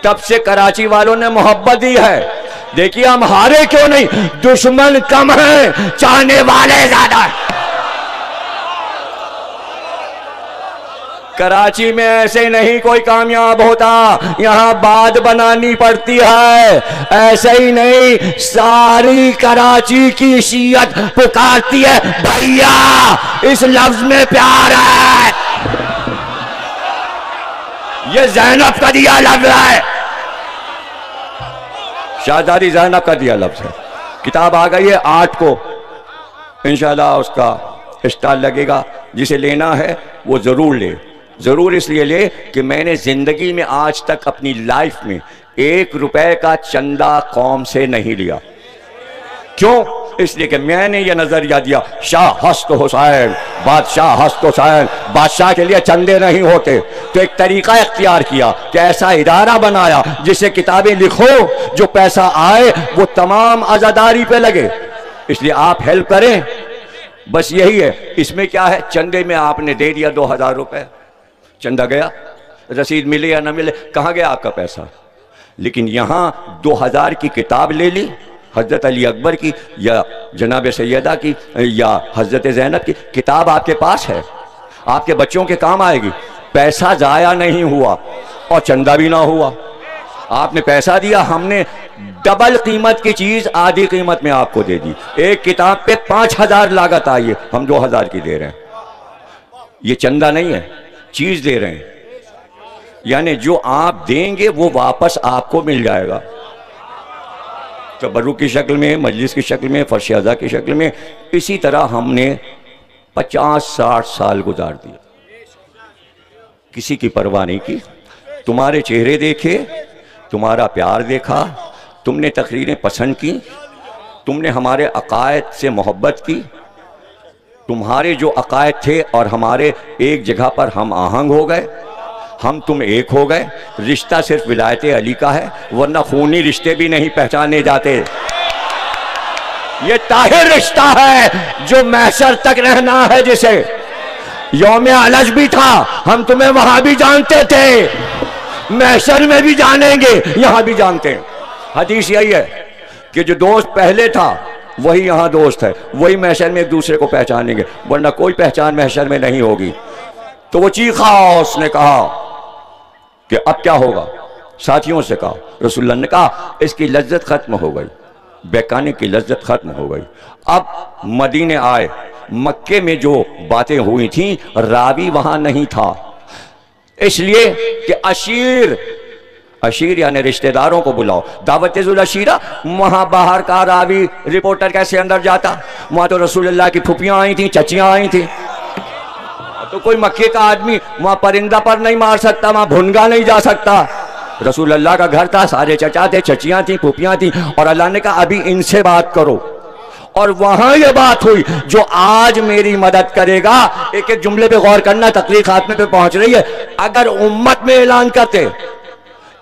S1: तब से कराची वालों ने मोहब्बत दी है। देखिए हम हारे क्यों नहीं, दुश्मन कम है, चाहने वाले ज्यादा है। कराची में ऐसे नहीं कोई कामयाब होता, यहाँ बात बनानी पड़ती है। ऐसे ही नहीं, सारी कराची की शियत पुकारती है भैया इस लफ्ज में प्यार है। ये ज़ैनब का दिया लफ्ज है, शाहजादी ज़ैनब का दिया लफ्ज है। किताब आ गई है 8 को, इंशाल्लाह उसका स्टॉल लगेगा। जिसे लेना है वो ज़रूर ले, ज़रूर इसलिए ले कि मैंने ज़िंदगी में आज तक अपनी लाइफ में 1 रुपए का चंदा कौम से नहीं लिया। क्यों? इसलिए कि मैंने ये नजरिया दिया, शाह हस्त हुसैन, बादशाह हस्त हुसैन, बादशाह के लिए चंदे नहीं होते। तो एक तरीका इख्तियार किया कि ऐसा इदारा बनाया जिसे किताबें लिखो, जो पैसा आए वो तमाम अज़ादारी पे लगे। इसलिए आप हेल्प करें, बस यही है। इसमें क्या है, चंदे में आपने दे दिया 2000 रुपए, चंदा गया, रसीद मिले या ना मिले, कहाँ गया आपका पैसा। लेकिन यहाँ 2000 की किताब ले ली, हज़रत अली अकबर की या जनाब सैयदा की या हज़रत ज़ैनब की किताब आपके पास है, आपके बच्चों के काम आएगी। पैसा ज़ाया नहीं हुआ और चंदा भी ना हुआ। आपने पैसा दिया, हमने डबल कीमत की चीज़ आधी कीमत में आपको दे दी। एक किताब पे 5000 लागत आई है, हम 2000 की दे रहे हैं। ये चंदा नहीं है, चीज़ दे रहे हैं। यानी जो आप देंगे वो वापस आपको मिल जाएगा, तबर्रुक की शक्ल में, मजलिस की शक्ल में, फर्श-ए-अज़ा की शक्ल में। इसी तरह हमने 50-60 साल गुजार दिए, किसी की परवाह नहीं की। तुम्हारे चेहरे देखे, तुम्हारा प्यार देखा, तुमने तकरीरें पसंद की, तुमने हमारे अकायद से मोहब्बत की। तुम्हारे जो अकायद थे और हमारे एक जगह पर हम आहंग हो गए, हम तुम एक हो गए। रिश्ता सिर्फ विलायत अली का है, वरना खूनी रिश्ते भी नहीं पहचाने जाते। ये ताहिर रिश्ता है जो महशर तक रहना है, जिसे यौम अलज भी था, हम तुम्हें वहां भी जानते थे, महशर में भी जानेंगे, यहां भी जानते हैं। हदीस यही है कि जो दोस्त पहले था वही यहां दोस्त है, वही महशर में एक दूसरे को पहचानेंगे, वरना कोई पहचान महशर में नहीं होगी। तो वो चीखा, उसने कहा कि अब क्या होगा। साथियों से कहा, रसूलुल्लाह ने कहा इसकी लज्जत खत्म हो गई, बेकाने की लज्जत खत्म हो गई। अब मदीने आए, मक्के में जो बातें हुई थी रावी वहां नहीं था, इसलिए कि अशीर यानी रिश्तेदारों को बुलाओ, दावत जुल अशीरा। वहां बाहर का रावी रिपोर्टर कैसे अंदर जाता? वहां तो रसूलुल्लाह की फुफियां आई थी, चचियां आई थी। तो कोई मक्के का आदमी वहां परिंदा पर नहीं मार सकता, वहां भुनगा नहीं जा सकता। रसूलुल्लाह का घर था, सारे चचा थे, चचियां थी, फूफियां थी, और अल्लाह ने कहा अभी इनसे बात करो। और वहां ये बात हुई, जो आज मेरी मदद करेगा। एक एक जुमले पे गौर करना, तकरीर खात्मे पे पहुंच रही है। अगर उम्मत में ऐलान करते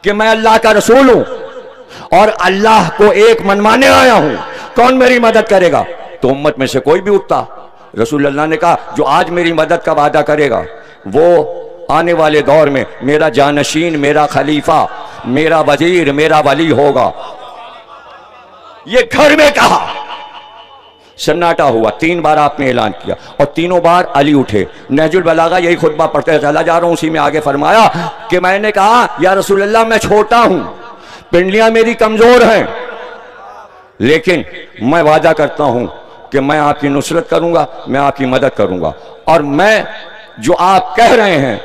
S1: कि मैं अल्लाह का रसूल हूं और अल्लाह को एक मनवाने आया हूं, कौन मेरी मदद करेगा? तो उम्मत में से कोई भी उठता। रसूलुल्लाह ने कहा जो आज मेरी मदद का वादा करेगा वो आने वाले दौर में मेरा जानशीन, मेरा खलीफा, मेरा वजीर, मेरा वली होगा। ये घर में कहा, सन्नाटा हुआ। 3 बार आपने ऐलान किया और तीनों बार अली उठे। नहजुल बलागा यही खुतबा पढ़ते चला जा रहा हूं, उसी में आगे फरमाया कि मैंने कहा या रसूलुल्लाह मैं छोटा हूं, पिंडलियां मेरी कमजोर हैं, लेकिन मैं वादा करता हूं कि मैं आपकी नुसरत करूंगा, मैं आपकी मदद करूंगा, और मैं जो आप कह रहे हैं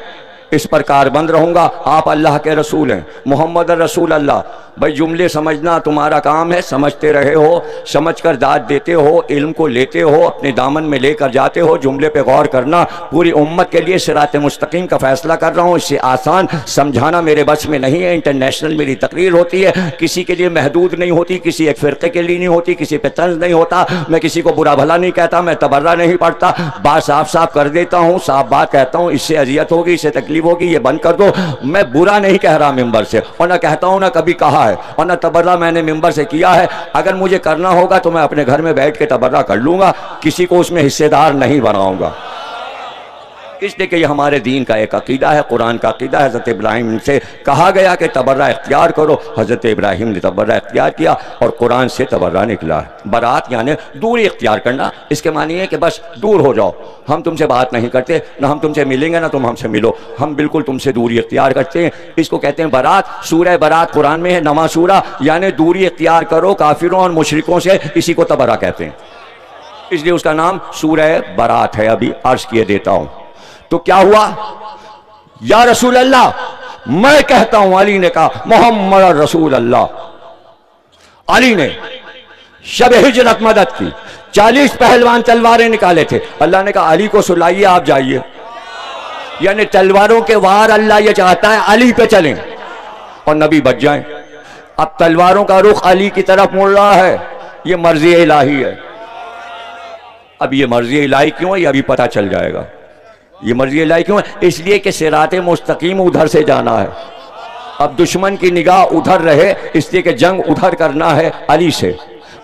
S1: इस पर कारबंद रहूंगा। आप अल्लाह के रसूल हैं, मोहम्मद रसूल अल्लाह। भाई जुमले समझना तुम्हारा काम है, समझते रहे हो, समझकर दाद देते हो, इल्म को लेते हो, अपने दामन में लेकर जाते हो। जुमले पे गौर करना, पूरी उम्मत के लिए सिरात मुस्तकीम का फैसला कर रहा हूँ। इससे आसान समझाना मेरे बस में नहीं है। इंटरनेशनल मेरी तकरीर होती है, किसी के लिए महदूद नहीं होती, किसी एक फ़िरक़े के लिए नहीं होती, किसी पे तंज नहीं होता। मैं किसी को बुरा भला नहीं कहता, मैं तबर्रा नहीं पढ़ता, बात साफ साफ कर देता हूँ, साफ बात कहता हूँ। इससे अजियत होगी, इससे तकलीफ होगी, ये बंद कर दो। मैं बुरा नहीं कह रहा मिंबर से, और ना कहता हूँ, ना कभी कहा है, और ना तबर्रा मैंने मिंबर से किया है। अगर मुझे करना होगा तो मैं अपने घर में बैठ के तबर्रा कर लूंगा, किसी को उसमें हिस्सेदार नहीं बनाऊंगा। इसलिए कि ये हमारे दीन का एक अकीदा है, कुरान का अकीदा है। हज़रत इब्राहिम से कहा गया कि तबर्रा इख्तियार करो, हज़रत इब्राहिम ने तबर्रा इख्तियार किया और कुरान से तबर्रा निकला है। बरात यानी दूरी इख्तियार करना, इसके मानी है कि बस दूर हो जाओ, हम तुमसे बात नहीं करते, ना हम तुमसे मिलेंगे ना तुम हमसे मिलो, हम बिल्कुल तुमसे दूरी इख्तियार करते हैं। इसको कहते हैं बरात। सूरह बरात कुरान में है, नमा सूरा, यानी दूरी इख्तियार करो काफिरों और मुशरिकों से, इसी को तबर्रा कहते हैं, इसलिए उसका नाम सूरह बरात है। अभी अर्ज किए देता हूं। तो क्या हुआ, या रसूल अल्लाह, मैं कहता हूं, अली ने कहा मोहम्मद रसूल अल्लाह। अली ने शब हिजरत मदद की, 40 पहलवान तलवारें निकाले थे। अल्लाह ने कहा अली को सुलाइए, आप जाइए। यानी तलवारों के वार अल्लाह ये चाहता है अली पे चलें और नबी बच जाएं। अब तलवारों का रुख अली की तरफ मुड़ रहा है, ये मर्जी इलाही है। अब ये मर्जी इलाही क्यों है, ये अभी पता चल जाएगा। ये मर्जी इलाही क्यों है, इसलिए कि सिराते मुस्तकीम उधर से जाना है। अब दुश्मन की निगाह उधर रहे, इसलिए कि जंग उधर करना है अली से।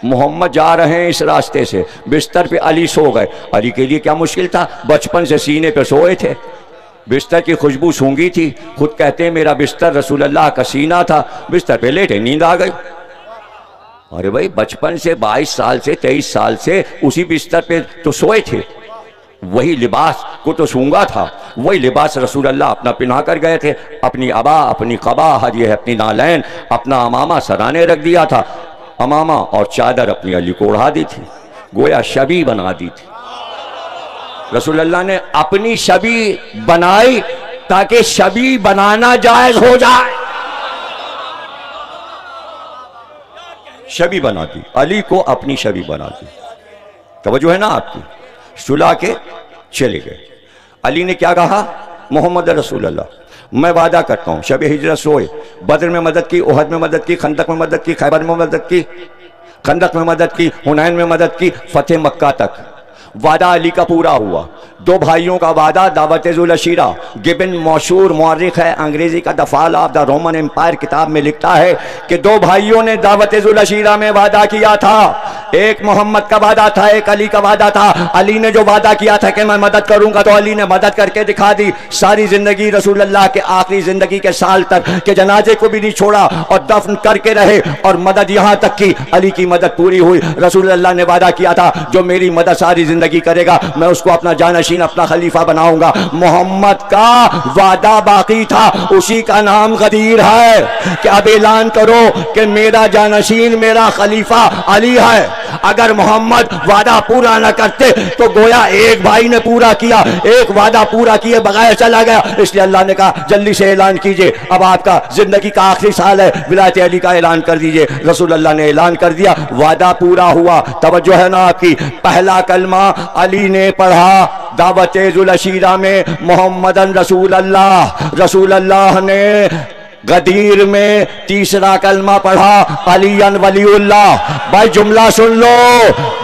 S1: मोहम्मद जा रहे हैं इस रास्ते से, बिस्तर पे अली सो गए। अली के लिए क्या मुश्किल था, बचपन से सीने पे सोए थे, बिस्तर की खुशबू सूंघी थी। खुद कहते हैं मेरा बिस्तर रसूल अल्लाह का सीना था, बिस्तर पे लेटे नींद आ गई। अरे भाई बचपन से 22 साल से 23 साल से उसी बिस्तर पे तो सोए थे, वही लिबास को तो सूंघा था, वही लिबास रसूल अल्लाह अपना पिन्हा कर गए थे। अपनी अबा, अपनी कबा, हज अपनी नालैन, अपना अमामा सराने रख दिया था, अमामा और चादर अपनी अली को ओढ़ा दी थी, गोया शबी बना दी थी। रसूल अल्लाह ने अपनी शबी बनाई ताकि शबी बनाना जायज हो जाए, शबी बना दी, अली को अपनी शबी बना दी। तवज्जो है ना आपकी। सुला के चले गए। अली ने क्या कहा, मोहम्मद रसूल अल्लाह, मैं वादा करता हूं, शब हिजरत सोए, बदर में मदद की, ओहद में मदद की, खंदक में मदद की, खैबर में मदद की, खंदक में मदद की, हुनैन में मदद की, फतेह मक्का तक वादा अली का पूरा हुआ। दो भाइयों का वादा, दावत जुल अशीरा। गिबन मशहूर मौरिख है, अंग्रेजी का the fall of the Roman empire किताब में लिखता है कि दो भाइयों ने दावत जुल अशीरा में वादा किया था। एक मोहम्मद का वादा था, एक अली का वादा था। अली ने जो वादा किया था कि मैं मदद करूंगा, तो अली ने मदद करके दिखा दी। सारी जिंदगी रसूल अल्लाह के आखिरी जिंदगी के साल तक के जनाजे को भी नहीं छोड़ा और दफन करके रहे, और मदद यहां तक की अली की मदद पूरी हुई। रसूल अल्लाह ने वादा किया था जो मेरी मदद सारी जिंदगी करेगा, मैं उसको अपना जानशीन, अपना खलीफा बनाऊंगा। मोहम्मद का वादा बाकी था, उसी का नाम गदीर है कि अब ऐलान करो कि मेरा जानशीन, मेरा खलीफा अली है। अगर मोहम्मद वादा पूरा न करते तो गोया एक भाई ने पूरा किया, एक वादा पूरा किए बगैर चला गया। इसलिए अल्लाह ने कहा जल्दी से ऐलान कीजिए, अब आपका जिंदगी का आखिरी साल है, विलायत अली का ऐलान कर दीजिए। रसूल अल्लाह ने ऐलान कर दिया, वादा पूरा हुआ। तवज्जो है ना आपकी। पहला कलमा अली ने पढ़ा दावत जुल अशीरा में, मोहम्मदन रसूल अल्लाह। रसूल अल्लाह ने गदीर में तीसरा कलमा पढ़ा, अलीयन वलीउल्लाह। भाई जुमला सुन लो,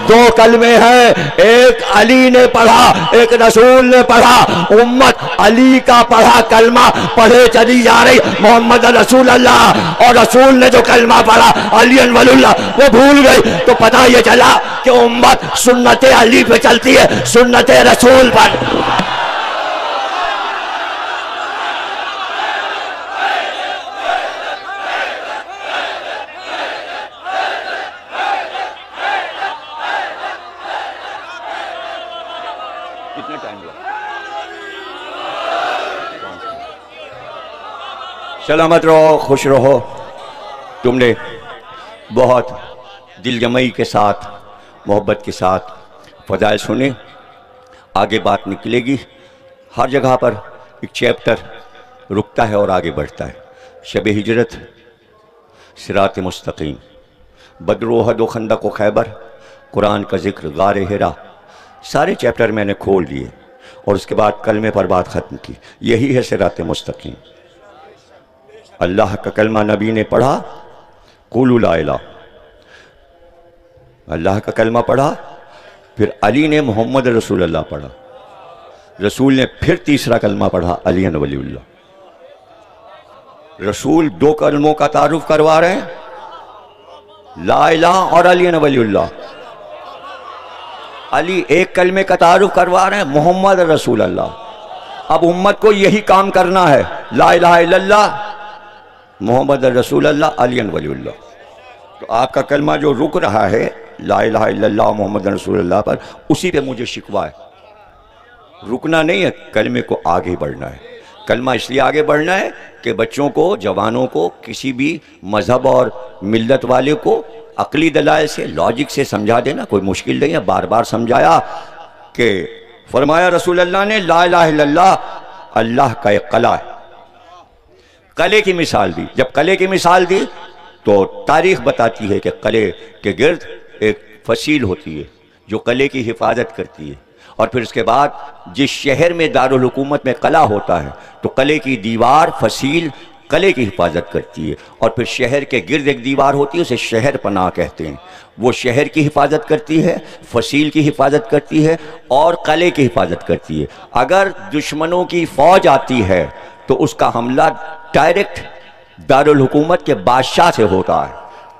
S1: दो कलमे हैं, एक अली ने पढ़ा, एक रसूल ने पढ़ा। उम्मत अली का पढ़ा कलमा पढ़े चली जा रही, मोहम्मद रसूल अल्लाह, और रसूल ने जो कलमा पढ़ा अलीयन वलीउल्लाह वो भूल गई। तो पता ये चला कि उम्मत सुन्नत अली पे चलती है, सुन्नत रसूल पर। सलामत रहो, खुश रहो। तुमने बहुत दिलजमई के साथ, मोहब्बत के साथ फ़ज़ाइल सुने। आगे बात निकलेगी। हर जगह पर एक चैप्टर रुकता है और आगे बढ़ता है। शब हिजरत, सिरात मुस्तकीम, बद्र, ओहद, खंदक व खैबर, कुरान का जिक्र, गार हिरा, सारे चैप्टर मैंने खोल दिए और उसके बाद कलमे पर बात ख़त्म की। यही है सिरात मुस्तकीम। अल्लाह का कलमा नबी ने पढ़ा, कुलू ला इलाहा, अल्लाह का कलमा पढ़ा, फिर अली ने मोहम्मद रसूल अल्लाह पढ़ा, रसूल ने फिर तीसरा कलमा पढ़ा, अली वलीउल्लाह। रसूल दो कलमों का तारुफ करवा रहे हैं, ला इलाहा और अली वलीउल्लाह। अली एक कलमे का तारुफ करवा रहे हैं, मोहम्मद रसूल अल्लाह। अब उम्मत को यही काम करना है, ला इलाहा इल्लल्लाह मोहम्मद रसूलुल्लाह अली वलीउल्लाह। तो आपका कलमा जो रुक रहा है ला इलाहा इल्लल्लाह मोहम्मद रसूलुल्लाह पर, उसी पे मुझे शिकवा है। रुकना नहीं है, कलमे को आगे बढ़ना है। कलमा इसलिए आगे बढ़ना है कि बच्चों को, जवानों को, किसी भी मज़हब और मिल्लत वाले को अकली दलाइल से, लॉजिक से समझा देना कोई मुश्किल नहीं है। बार बार समझाया कि फरमाया रसूलुल्लाह ने ला इलाहा इल्लल्लाह अल्लाह का एक कला है। कले की मिसाल दी। जब कले की मिसाल दी तो तारीख बताती है कि कले के गिर्द एक फसील होती है जो कले की हिफाजत करती है, और फिर उसके बाद जिस शहर में दारुल हुकूमत में कला होता है तो कले की दीवार, फसील कले की हिफाजत करती है, और फिर शहर के गिर्द एक दीवार होती है, उसे शहर पनाह कहते हैं। वो शहर की हिफाजत करती है, फसील की हिफाजत करती है और कले की हिफाजत करती है। अगर दुश्मनों की फौज आती है तो उसका हमला डायरेक्ट दारुल हुकूमत के बादशाह से होता है,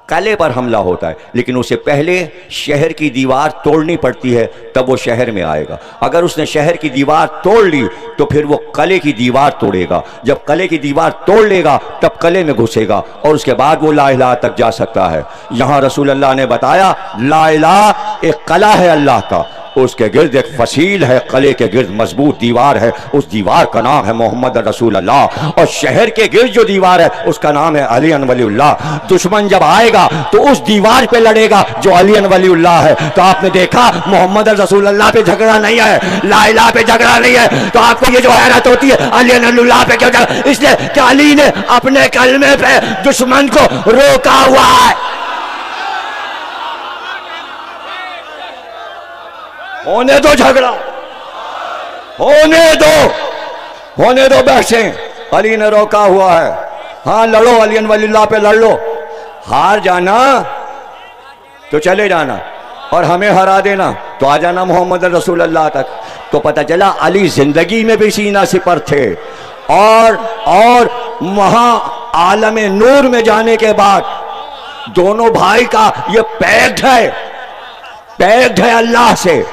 S1: कले पर हमला होता है, लेकिन उसे पहले शहर की दीवार तोड़नी पड़ती है, तब वो शहर में आएगा। अगर उसने शहर की दीवार तोड़ ली तो फिर वो कले की दीवार तोड़ेगा। जब कले की दीवार तोड़ लेगा तब कले में घुसेगा और उसके बाद वो ला इलाहा तक जा सकता है। यहाँ रसूलुल्लाह ने बताया ला इलाहा एक कला है अल्लाह का, उसके गिर्द एक फसील है, कले के गिर्द मजबूत दीवार है, उस दीवार का नाम है मोहम्मद रसूलुल्लाह, और शहर के गिर्द जो दीवार है उसका नाम है अली वलीउल्लाह। दुश्मन जब आएगा तो उस दीवार पे लड़ेगा जो अली वलीउल्लाह है। तो आपने देखा मोहम्मद रसूलुल्लाह पे झगड़ा नहीं है, ला इलाहा पे झगड़ा नहीं है। तो आपको ये जो हैरत होती है अली वलीउल्लाह पे क्यों झगड़ा, इसलिए कि अली ने अपने कलमे पे दुश्मन को रोका हुआ है। होने दो झगड़ा, होने दो बहसे, अली ने रोका हुआ है। हाँ लड़ो, अली वलीउल्लाह पे लड़ लो, हार जाना तो चले जाना और हमें हरा देना तो आ जाना मोहम्मद रसूलुल्लाह तक। तो पता चला अली जिंदगी में भी सीना सिपर थे, और वहां आलम नूर में जाने के बाद दोनों भाई का ये पैक्ट है अल्लाह से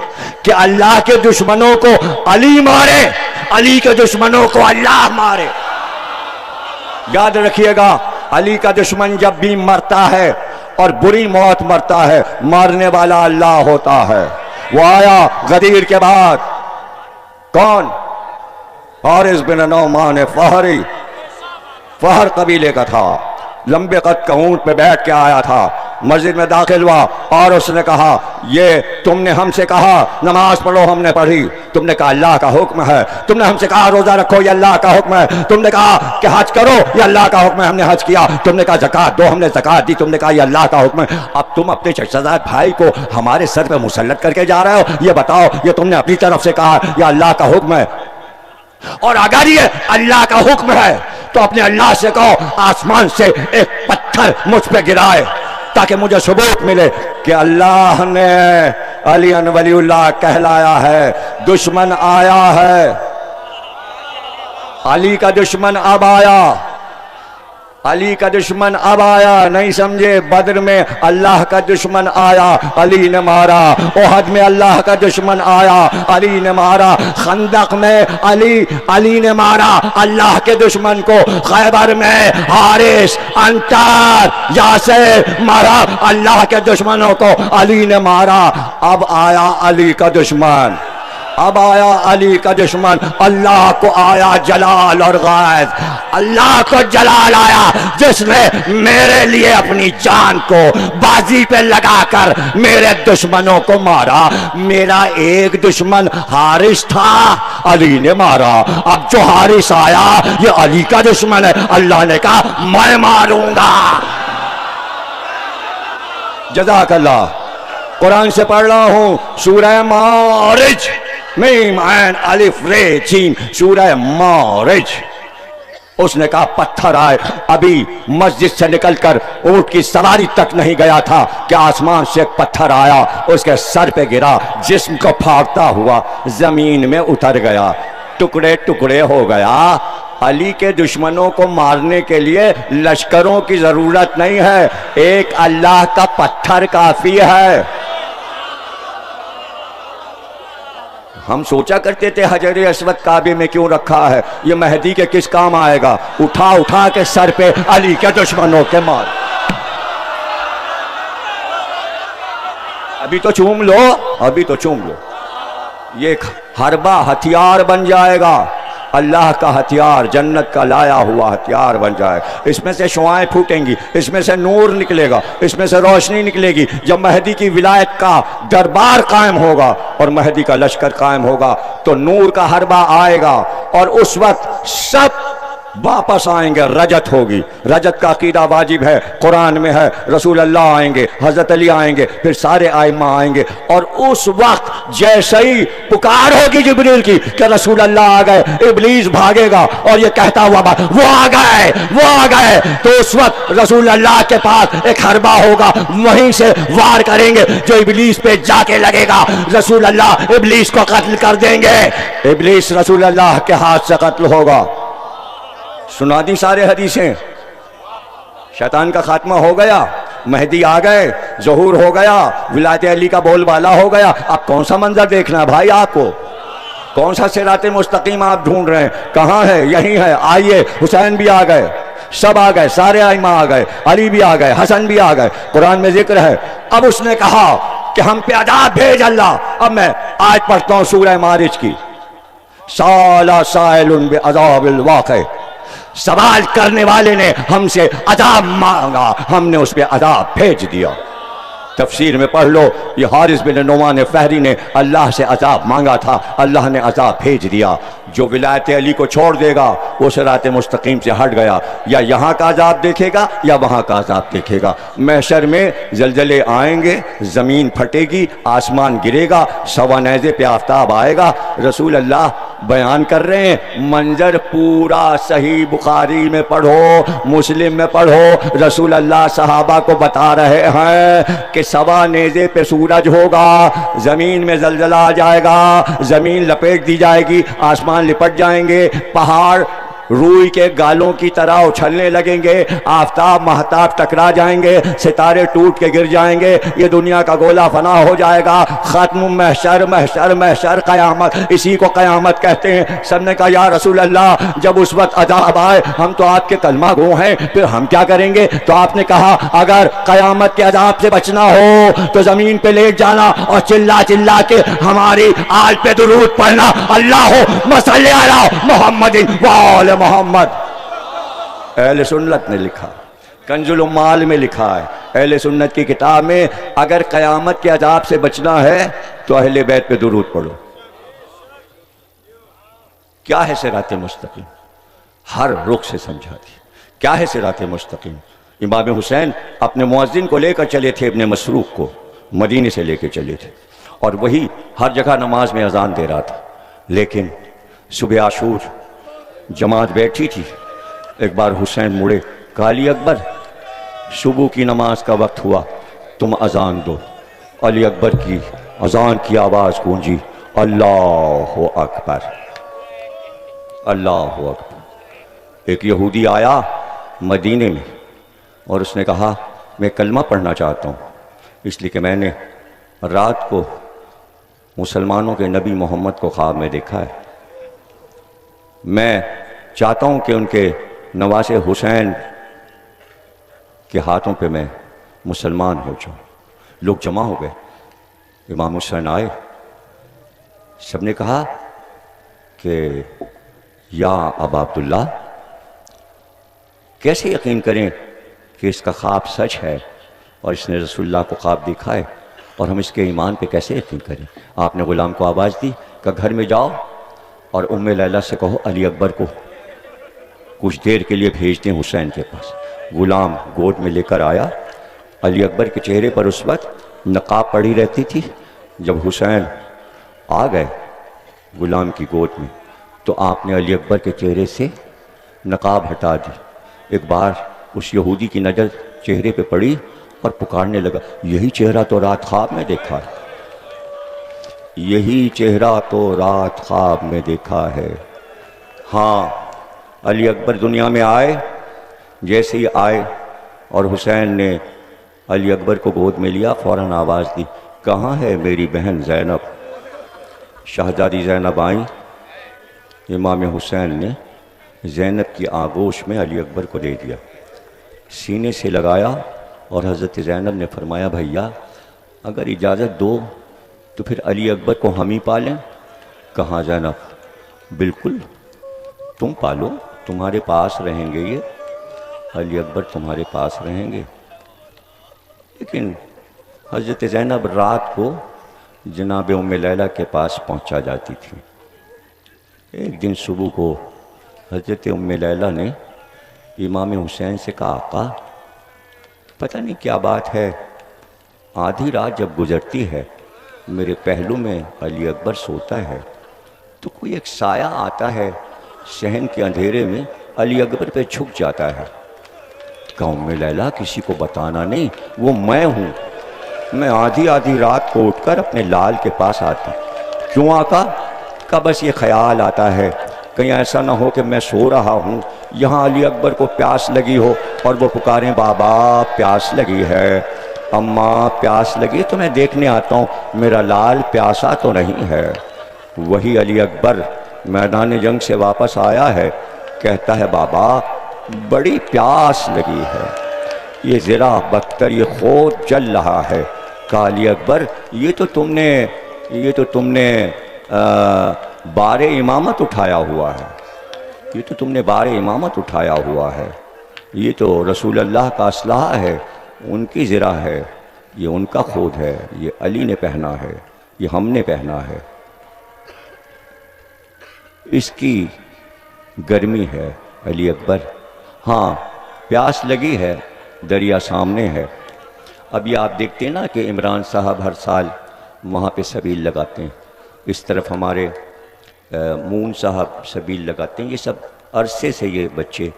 S1: कि अल्लाह के दुश्मनों को अली मारे, अली के दुश्मनों को अल्लाह मारे। याद रखिएगा, अली का दुश्मन जब भी मरता है और बुरी मौत मरता है, मारने वाला अल्लाह होता है। वो आया गदीर के बाद, कौन? हारिस बिन नौमान फहर कबीले का था, लंबे कद का ऊंट पे बैठ के आया था। मस्जिद में दाखिल हुआ और उसने कहा ये तुमने हमसे कहा नमाज पढ़ो, हमने पढ़ी। तुमने कहा अल्लाह का हुक्म है। तुमने हमसे कहा रोजा रखो, ये अल्लाह का हुक्म है। तुमने कहा कि हज करो, ये अल्लाह का हुक्म है, हमने हज किया। तुमने कहा ज़कात दो, हमने ज़कात दी। तुमने कहा ये अल्लाह का हुक्म है। अब तुम अपने चचाजाद भाई को हमारे सर पे मुसल्लत करके जा रहे हो। ये बताओ, ये तुमने अपनी तरफ से कहा यह अल्लाह का हुक्म है, और अगर ये अल्लाह का हुक्म है तो अपने अल्लाह से कहो आसमान से एक पत्थर मुझ पे गिराए ताकि मुझे सबूत मिले कि अल्लाह ने अली वलीउल्लाह कहलाया है। दुश्मन आया है, अली का दुश्मन अब आया, अली का दुश्मन अब आया। नहीं समझे, बद्र में अल्लाह का दुश्मन आया, अली ने मारा। ओहद में अल्लाह का दुश्मन आया, अली ने मारा। खंदक में अली ने मारा अल्लाह के दुश्मन को। खैबर में हारिस, अंतार, यासिर मारा अल्लाह के दुश्मनों को, अली ने मारा। अब आया अली का दुश्मन, अब आया अली का दुश्मन। अल्लाह को आया जलाल और गैज़, अल्लाह को जलाल आया जिसने मेरे लिए अपनी जान को बाजी पे लगाकर मेरे दुश्मनों को मारा। मेरा एक दुश्मन हारिस था, अली ने मारा। अब जो हारिस आया ये अली का दुश्मन है, अल्लाह ने कहा मैं मारूंगा। जज़ाकल्लाह। कुरान से पढ़ रहा हूं, सूरह मारिज, मीम ऐन अलिफ रे जीम, सूरह मारिज। उसने कहा पत्थर आए। अभी मस्जिद से निकलकर ऊंट की सवारी तक नहीं गया था कि आसमान से एक पत्थर आया, उसके सर पे गिरा, जिस्म को फाड़ता हुआ जमीन में उतर गया, टुकड़े टुकड़े हो गया। अली के दुश्मनों को मारने के लिए लश्करों की जरूरत नहीं है, एक अल्लाह का पत्थर काफी है। हम सोचा करते थे हजर अस्वद काबे में क्यों रखा है, ये मेहदी के किस काम आएगा, उठा उठा के सर पे अली के दुश्मनों के मार। अभी तो चूम लो, अभी तो चूम लो। ये हरबा हथियार बन जाएगा, अल्लाह का हथियार, जन्नत का लाया हुआ हथियार बन जाए। इसमें से शुआएं फूटेंगी, इसमें से नूर निकलेगा, इसमें से रोशनी निकलेगी। जब मेहदी की विलायत का दरबार कायम होगा और मेहदी का लश्कर कायम होगा तो नूर का हरबा आएगा और उस वक्त सब वापस आएंगे, रजत होगी। रजत का अकीदा वाजिब है, कुरान में है। रसूल अल्लाह आएंगे, हजरत अली आएंगे, फिर सारे आइम्मा आएंगे और उस वक्त जैसे ही पुकार होगी जिब्रील की कि रसूल अल्लाह आ गए, इब्लीस भागेगा और ये कहता हुआ वो आ गए, वो आ गए। तो उस वक्त रसूल अल्लाह के पास एक हरबा होगा, वहीं से वार करेंगे जो इब्लीस पे जाके लगेगा। रसूल अल्लाह इब्लीस को कत्ल कर देंगे, इब्लीस रसूल अल्लाह के हाथ से कत्ल होगा। सुना दी सारे हदीसें, शैतान का खात्मा हो गया, मेहदी आ गए, ज़हूर हो गया, विलायत अली का बोलबाला हो गया। अब कौन सा मंजर देखना है भाई आपको, कौन सा सिराते मुस्तकीम आप ढूंढ रहे हैं, कहाँ है, यहीं है। आइए, हुसैन भी आ गए, सब आ गए, सारे आइमा आ गए, अली भी आ गए, हसन भी आ गए, कुरान में जिक्र है। अब उसने कहा कि हम पे अजाब भेज अल्लाह। अब मैं आज पढ़ता हूँ सूरह मारिज की, साला साइलुन बि अज़ाबिल वाक़ि, सवाल करने वाले ने हमसे अजाब मांगा, हमने उस पर अजाब भेज दिया। तफसीर में पढ़ लो, ये हारिस बिन नुमान फहरी ने अल्लाह से अजाब मांगा था, अल्लाह ने अजाब भेज दिया। जो विलायत अली को छोड़ देगा वो सिरात मुस्तकीम से हट गया, या यहाँ का अजाब देखेगा या वहाँ का अजाब देखेगा। महशर में जलजले आएंगे, ज़मीन फटेगी, आसमान गिरेगा, सवा नेज़े पे आफ्ताब आएगा। रसूल अल्लाह बयान कर रहे हैं, मंजर पूरा सही बुखारी में पढ़ो, मुस्लिम में पढ़ो। रसूल अल्लाह सहाबा को बता रहे हैं कि सवा नेज़े पे सूरज होगा, ज़मीन में जलजला आ जाएगा, ज़मीन लपेट दी जाएगी, आसमान लिपट जाएंगे, पहाड़ रूई के गालों की तरह उछलने लगेंगे, आफताब महताब टकरा जाएंगे, सितारे टूट के गिर जाएंगे, ये दुनिया का गोला फना हो जाएगा। खत्म महशर, महशर महशर क़यामत, इसी को क़यामत कहते हैं। सबने कहा या रसूल अल्लाह, जब उस वक्त अज़ाब आए, हम तो आपके कलमा गो हैं, फिर हम क्या करेंगे? तो आपने कहा अगर क़यामत के अज़ाब से बचना हो तो ज़मीन पे लेट जाना और चिल्ला चिल्ला के हमारी आल पे दुरूद पढ़ना, अल्लाहुम्मा सल्ली अला मुहम्मदिन व आले मोहम्मद। अहले सुन्नत ने लिखा, कंजुल उम्माल में लिखा है, अहले सुन्नत की किताब में, अगर क़यामत के अज़ाब से बचना है तो अहले बैत पे दुरूद पढ़ो। क्या है सिराते मुस्तकीम? हर रुख से समझा दी क्या है सिराते मुस्तकीम। इमाम हुसैन अपने मुअज्जिन को लेकर चले थे, अपने मसरूक को मदीने से लेकर चले थे, और वही हर जगह नमाज में अजान दे रहा था। लेकिन सुबह आशूर जमात बैठी थी, एक बार हुसैन मुड़े, कहा अली अकबर, सुबह की नमाज का वक्त हुआ, तुम अजान दो। अली अकबर की अजान की आवाज़ गूंजी, अल्लाहु अकबर, अल्लाहु अकबर। एक यहूदी आया मदीने में और उसने कहा मैं कलमा पढ़ना चाहता हूँ, इसलिए कि मैंने रात को मुसलमानों के नबी मोहम्मद को ख्वाब में देखा है, मैं चाहता हूँ कि उनके नवासे हुसैन के हाथों पे मैं मुसलमान हो जाऊँ। लोग जमा हो गए, इमाम हुसैन आए, सबने कहा कि या अबा अब्दुल्ला, कैसे यकीन करें कि इसका ख्वाब सच है और इसने रसूलुल्लाह को ख्वाब देखा है, और हम इसके ईमान पे कैसे यकीन करें? आपने ग़ुलाम को आवाज़ दी कि घर में जाओ और उम्मे लैला से कहो अली अकबर को कुछ देर के लिए भेज दें हुसैन के पास। ग़ुलाम गोद में लेकर आया, अली अकबर के चेहरे पर उस वक्त नकाब पड़ी रहती थी। जब हुसैन आ गए ग़ुलाम की गोद में तो आपने अली अकबर के चेहरे से नकाब हटा दी। एक बार उस यहूदी की नज़र चेहरे पे पड़ी और पुकारने लगा, यही चेहरा तो रात ख्वाब में देखा है, यही चेहरा तो रात ख्वाब में देखा है। हाँ, अली अकबर दुनिया में आए, जैसे ही आए और हुसैन ने अली अकबर को गोद में लिया, फ़ौरन आवाज़ दी, कहाँ है मेरी बहन ज़ैनब? शहजादी ज़ैनब आई, इमाम हुसैन ने ज़ैनब की आगोश में अली अकबर को दे दिया, सीने से लगाया और हज़रत ज़ैनब ने फरमाया भैया अगर इजाज़त दो तो फिर अली अकबर को हम ही पालें। कहाँ ज़ैनब, बिल्कुल तुम पालो, तुम्हारे पास रहेंगे ये, अली अकबर तुम्हारे पास रहेंगे। लेकिन हज़रत ज़ैनब रात को जनाब उम्मे लैला के पास पहुंचा जाती थी। एक दिन सुबह को हज़रत उम्मे लैला ने इमाम हुसैन से कहा आका पता नहीं क्या बात है, आधी रात जब गुजरती है मेरे पहलू में अली अकबर सोता है तो कोई एक साया आता है, शहन के अंधेरे में अली अकबर पे झुक जाता है। कहा उम्मे लैला किसी को बताना नहीं, वो मैं हूँ, मैं आधी आधी रात को उठकर अपने लाल के पास आती। क्यों आका? का बस ये ख्याल आता है कहीं ऐसा ना हो कि मैं सो रहा हूँ, यहाँ अली अकबर को प्यास लगी हो और वो पुकारें बाबा प्यास लगी है, अम्मा प्यास लगी, तो मैं देखने आता हूँ मेरा लाल प्यासा तो नहीं है। वही अली अकबर मैदान जंग से वापस आया है, कहता है बाबा बड़ी प्यास लगी है, ये ज़रा बख्तर ये खोद जल रहा है। कहा अली अकबर ये तो तुमने बारे इमामत उठाया हुआ है, ये तो तुमने बारे इमामत उठाया हुआ है, ये तो रसूल अल्लाह का असलहा है, उनकी ज़रा है, ये उनका खोद है, ये अली ने पहना है, ये हमने पहना है। इसकी गर्मी है अली अकबर, हाँ प्यास लगी है, दरिया सामने है। अभी आप देखते हैं ना कि इमरान साहब हर साल वहाँ पे सबील लगाते हैं, इस तरफ हमारे मून साहब सबील लगाते हैं। ये सब अरसे से ये बच्चे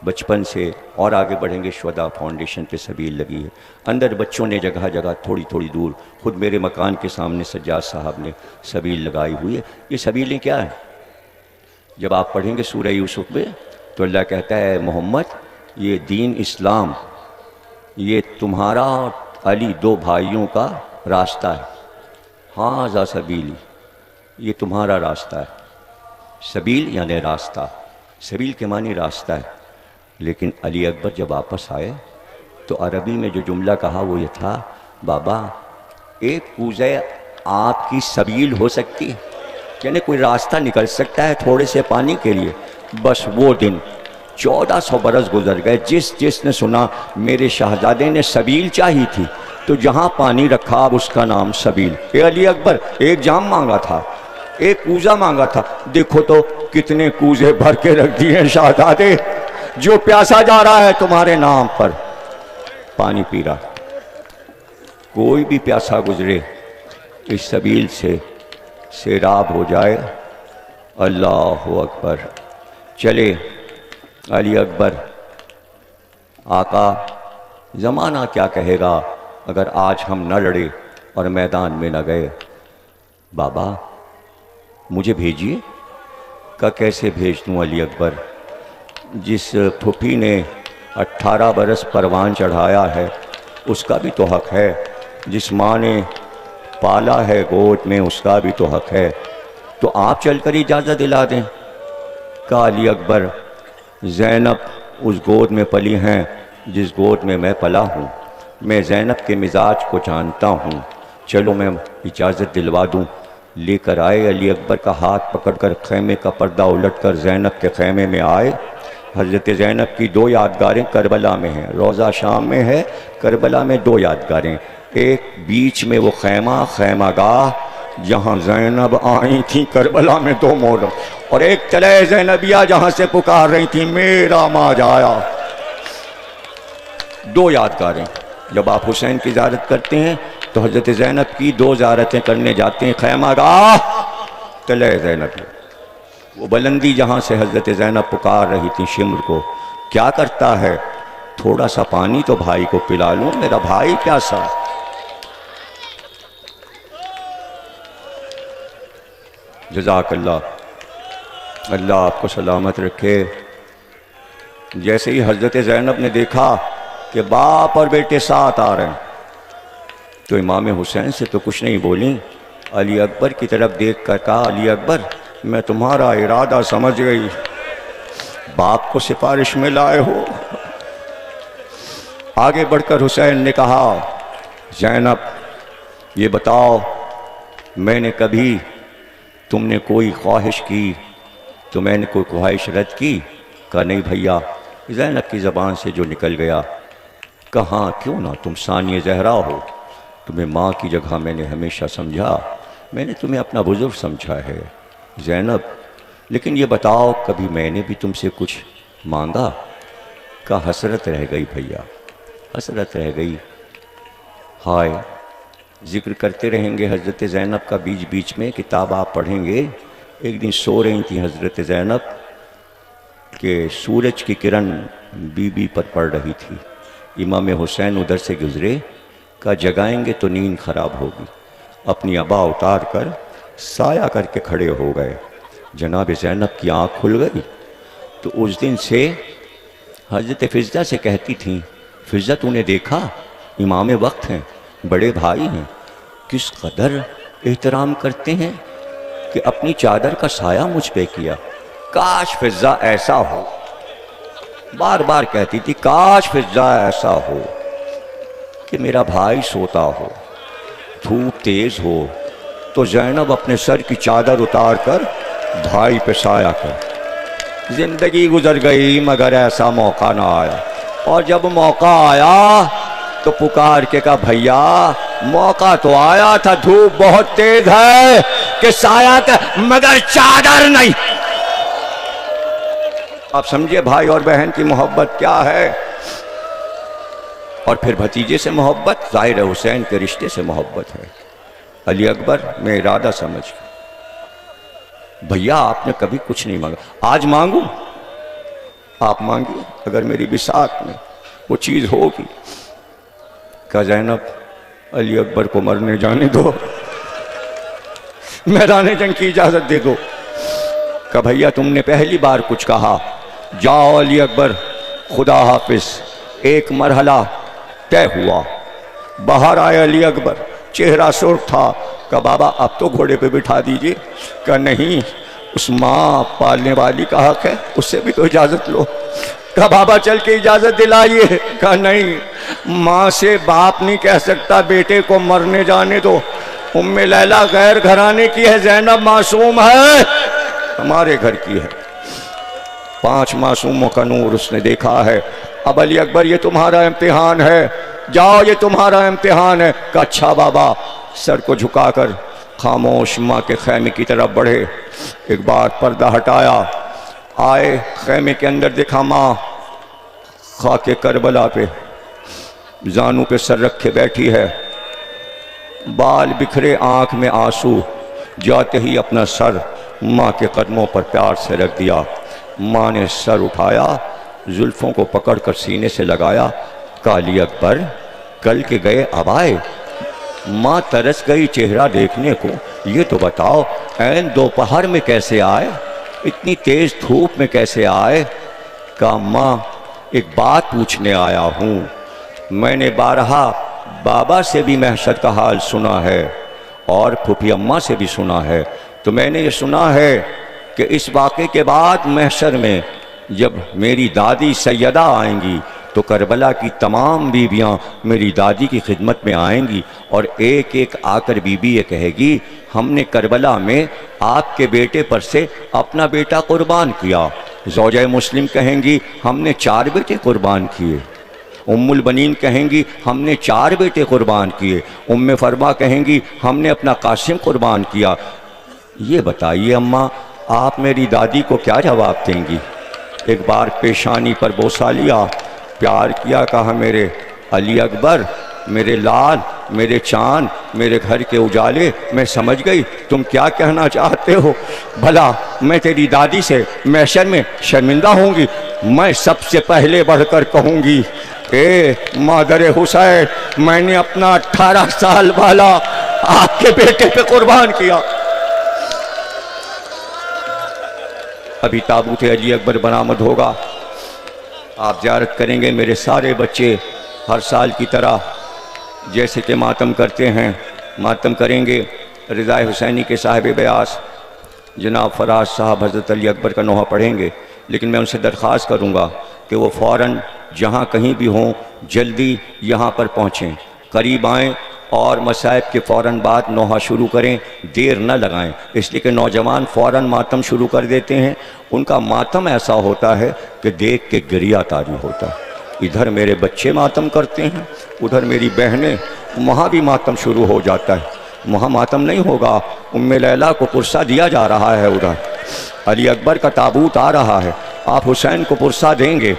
S1: बचपन से और आगे बढ़ेंगे, शुहदा फाउंडेशन पे सबील लगी है। अंदर बच्चों ने जगह जगह थोड़ी थोड़ी दूर, खुद मेरे मकान के सामने सज्जाद साहब ने सबील लगाई हुई है। ये सबीलें क्या है? जब आप पढ़ेंगे सूरह यूसुफ में तो अल्लाह कहता है मोहम्मद ये दीन इस्लाम, ये तुम्हारा अली दो भाइयों का रास्ता है, हाँ जा सबीली, ये तुम्हारा रास्ता है। सबील यानी रास्ता, सबील के मानी रास्ता है। लेकिन अली अकबर जब वापस आए तो अरबी में जो जुमला कहा वो ये था बाबा एक कूज़े आपकी सबील हो सकती है, यानी कोई रास्ता निकल सकता है थोड़े से पानी के लिए। बस वो दिन 1400 बरस गुजर गए, जिसने सुना मेरे शहजादे ने सबील चाहिए थी तो जहाँ पानी रखा अब उसका नाम सबील। ए अली अकबर एक जाम मांगा था, एक कूज़ा मांगा था, देखो तो कितने कूज़े भर के रख दिए हैं शहजादे, जो प्यासा जा रहा है तुम्हारे नाम पर पानी पी रहा। कोई भी प्यासा गुजरे इस सबील से सैराब हो जाए। अल्लाह अकबर। चले अली अकबर, आका ज़माना क्या कहेगा अगर आज हम न लड़े और मैदान में न गए। बाबा मुझे भेजिए। का कैसे भेज दूँ अली अकबर, जिस फूफी ने 18 बरस परवान चढ़ाया है उसका भी तो हक है, जिस माँ ने पाला है गोद में उसका भी तो हक है, तो आप चलकर इजाज़त दिला दें। का अली अकबर ज़ैनब उस गोद में पली हैं जिस गोद में मैं पला हूँ, मैं ज़ैनब के मिजाज को जानता हूँ, चलो मैं इजाज़त दिलवा दूँ। लेकर आए अली अकबर का हाथ पकड़कर खैमे का पर्दा उलटकर ज़ैनब के खैमे में आए। हज़रत ज़ैनब की 2 यादगारें करबला में हैं, रोज़ा शाम में है, करबला में 2 यादगारें। एक बीच में वो खैमागाह जहाँ ज़ैनब आई थी करबला में 2 मोहर्रम, और एक तले ज़ैनबिया जहाँ से पुकार रही थी मेरा माज आया। 2 यादगारें। जब आप हुसैन की ज़ियारत करते हैं तो हज़रत ज़ैनब की 2 ज़ियारतें करने जाते हैं, खैमागाह तले ज़ैनब, वो बुलंदी जहाँ से हज़रत ज़ैनब पुकार रही थी शिम्र को। क्या करता है, थोड़ा सा पानी तो भाई को पिला लूँ, मेरा भाई प्यासा। जज़ाकल्लाह, अल्लाह आपको सलामत रखे। जैसे ही हज़रत ज़ैनब ने देखा कि बाप और बेटे साथ आ रहे हैं तो इमाम हुसैन से तो कुछ नहीं बोली, अली अकबर की तरफ देख कर कहा, अली अकबर मैं तुम्हारा इरादा समझ गई, बाप को सिफारिश में लाए हो। आगे बढ़कर हुसैन ने कहा, ज़ैनब ये बताओ मैंने कभी तुमने कोई ख्वाहिश की तो मैंने कोई ख्वाहिश रद्द की? कहा नहीं भैया। ज़ैनब की ज़बान से जो निकल गया, कहाँ क्यों ना, तुम सानिया ज़हरा हो, तुम्हें माँ की जगह मैंने हमेशा समझा, मैंने तुम्हें अपना बुजुर्ग समझा है ज़ैनब, लेकिन ये बताओ कभी मैंने भी तुमसे कुछ मांगा? का हसरत रह गई भैया, हसरत रह गई। हाय, जिक्र करते रहेंगे हज़रत ज़ैनब का बीच बीच में, किताब आप पढ़ेंगे। एक दिन सो रही थी हज़रत ज़ैनब के सूरज की किरण बीबी पर पड़ रही थी। इमाम हुसैन उधर से गुजरे, का जगाएंगे तो नींद खराब होगी। अपनी अबा उतार कर साया करके खड़े हो गए। जनाब ज़ैनब की आँख खुल गई तो उस दिन से हज़रत फ़िज़्ज़ा से कहती थी, फ़िज़्ज़ा तूने देखा इमाम वक्त हैं, बड़े भाई हैं, किस कदर एहतराम करते हैं कि अपनी चादर का साया मुझ पे किया। काश फ़िज़्ज़ा ऐसा हो, बार बार कहती थी, काश फ़िज़्ज़ा ऐसा हो कि मेरा भाई सोता हो, धूप तेज़ हो तो ज़ैनब अपने सर की चादर उतार कर भाई पे साया कर। ज़िंदगी गुजर गई मगर ऐसा मौका ना आया, और जब मौका आया तो पुकार के कहा, भैया मौका तो आया था, धूप बहुत तेज है कि साया का, मगर चादर नहीं। आप समझिए भाई और बहन की मोहब्बत क्या है। और फिर भतीजे से मोहब्बत, ज़ाहिर है हुसैन के रिश्ते से मोहब्बत है। अली अकबर मैं इरादा समझ गया, भैया आपने कभी कुछ नहीं मांगा, आज मांगू? आप मांगिए, अगर मेरी बिसात में वो चीज़ होगी। कहा ज़ैनब अली अकबर को मरने जाने दो, मैदान जंग की इजाज़त दे दो। कहा भैया तुमने पहली बार कुछ कहा, जाओ अली अकबर खुदा हाफिज। एक मरहला तय हुआ, बाहर आए अली अकबर, चेहरा सुर्ख था। कहा बाबा अब तो घोड़े पे बिठा दीजिए। कहा नहीं, उस माँ पालने वाली का हक है, उससे भी तो इजाज़त लो। कहा बाबा चल के इजाज़त दिलाइए। कहा नहीं, माँ से बाप नहीं कह सकता बेटे को मरने जाने दो, उम्मे लैला गैर घराने की है, ज़ैनब मासूम है, हमारे घर की है। 5 मासूमों का नूर उसने देखा है। अब अली अकबर ये तुम्हारा इम्तिहान है, जाओ ये तुम्हारा इम्तिहान है। कहा अच्छा बाबा। सर को झुकाकर खामोश माँ के खैमे की तरफ बढ़े। एक बार पर्दा हटाया, आए खैमे के अंदर देखा माँ खाके करबला पे जानू पे सर रखे बैठी है, बाल बिखरे, आँख में आंसू। जाते ही अपना सर माँ के कदमों पर प्यार से रख दिया। माँ ने सर उठाया, जुल्फ़ों को पकड़कर सीने से लगाया। काली अकबर कल के गए अब आए। माँ तरस गई चेहरा देखने को, ये तो बताओ ऐन दोपहर में कैसे आए, इतनी तेज़ धूप में कैसे आए। कहा माँ एक बात पूछने आया हूँ, मैंने बारहा बाबा से भी महशर का हाल सुना है और फूफी अम्मा से भी सुना है, तो मैंने ये सुना है कि इस वाक़े के बाद महशर में जब मेरी दादी सैयदा आएंगी तो करबला की तमाम बीबियां मेरी दादी की खिदमत में आएंगी और एक एक आकर बीबी ये कहेगी हमने करबला में आपके बेटे पर से अपना बेटा कुर्बान किया। ज़ौजा मुस्लिम कहेंगी हमने 4 बेटे कुर्बान किए। उम्मुल बनीन कहेंगी हमने 4 बेटे कुर्बान किए। उम्मे फरमा कहेंगी हमने अपना कासिम कुर्बान किया। ये बताइए अम्मा आप मेरी दादी को क्या जवाब देंगी। एक बार पेशानी पर बोसा लिया, प्यार किया, कहा मेरे अली अकबर, मेरे लाल, मेरे चांद, मेरे घर के उजाले, मैं समझ गई तुम क्या कहना चाहते हो। भला मैं तेरी दादी से महशर में शर्मिंदा होंगी। मैं सबसे पहले बढ़कर कहूँगी ए मादर हुसैन, मैंने अपना 18 साल वाला आपके बेटे पे कुर्बान किया। अभी ताबूत अली अकबर बरामद होगा, आप ज़ियारत करेंगे। मेरे सारे बच्चे हर साल की तरह जैसे कि मातम करते हैं मातम करेंगे। रिज़ा हुसैनी के साहिब बयास जनाब फराज साहब हज़रत अली अकबर का नोहा पढ़ेंगे, लेकिन मैं उनसे दरख्वास्त करूँगा कि वो फ़ौरन जहाँ कहीं भी हों जल्दी यहाँ पर पहुँचें, करीब आएँ और मसाइब के फ़ौरन बाद नोहा शुरू करें, देर न लगाएं, इसलिए कि नौजवान फ़ौरन मातम शुरू कर देते हैं। उनका मातम ऐसा होता है कि देख के गिरिया तारी होता है। इधर मेरे बच्चे मातम करते हैं, उधर मेरी बहनें, वहाँ भी मातम शुरू हो जाता है। वहाँ मातम नहीं होगा, उम्मे लैला को पुरसा दिया जा रहा है, उधर अली अकबर का ताबूत आ रहा है, आप हुसैन को पुरसा देंगे,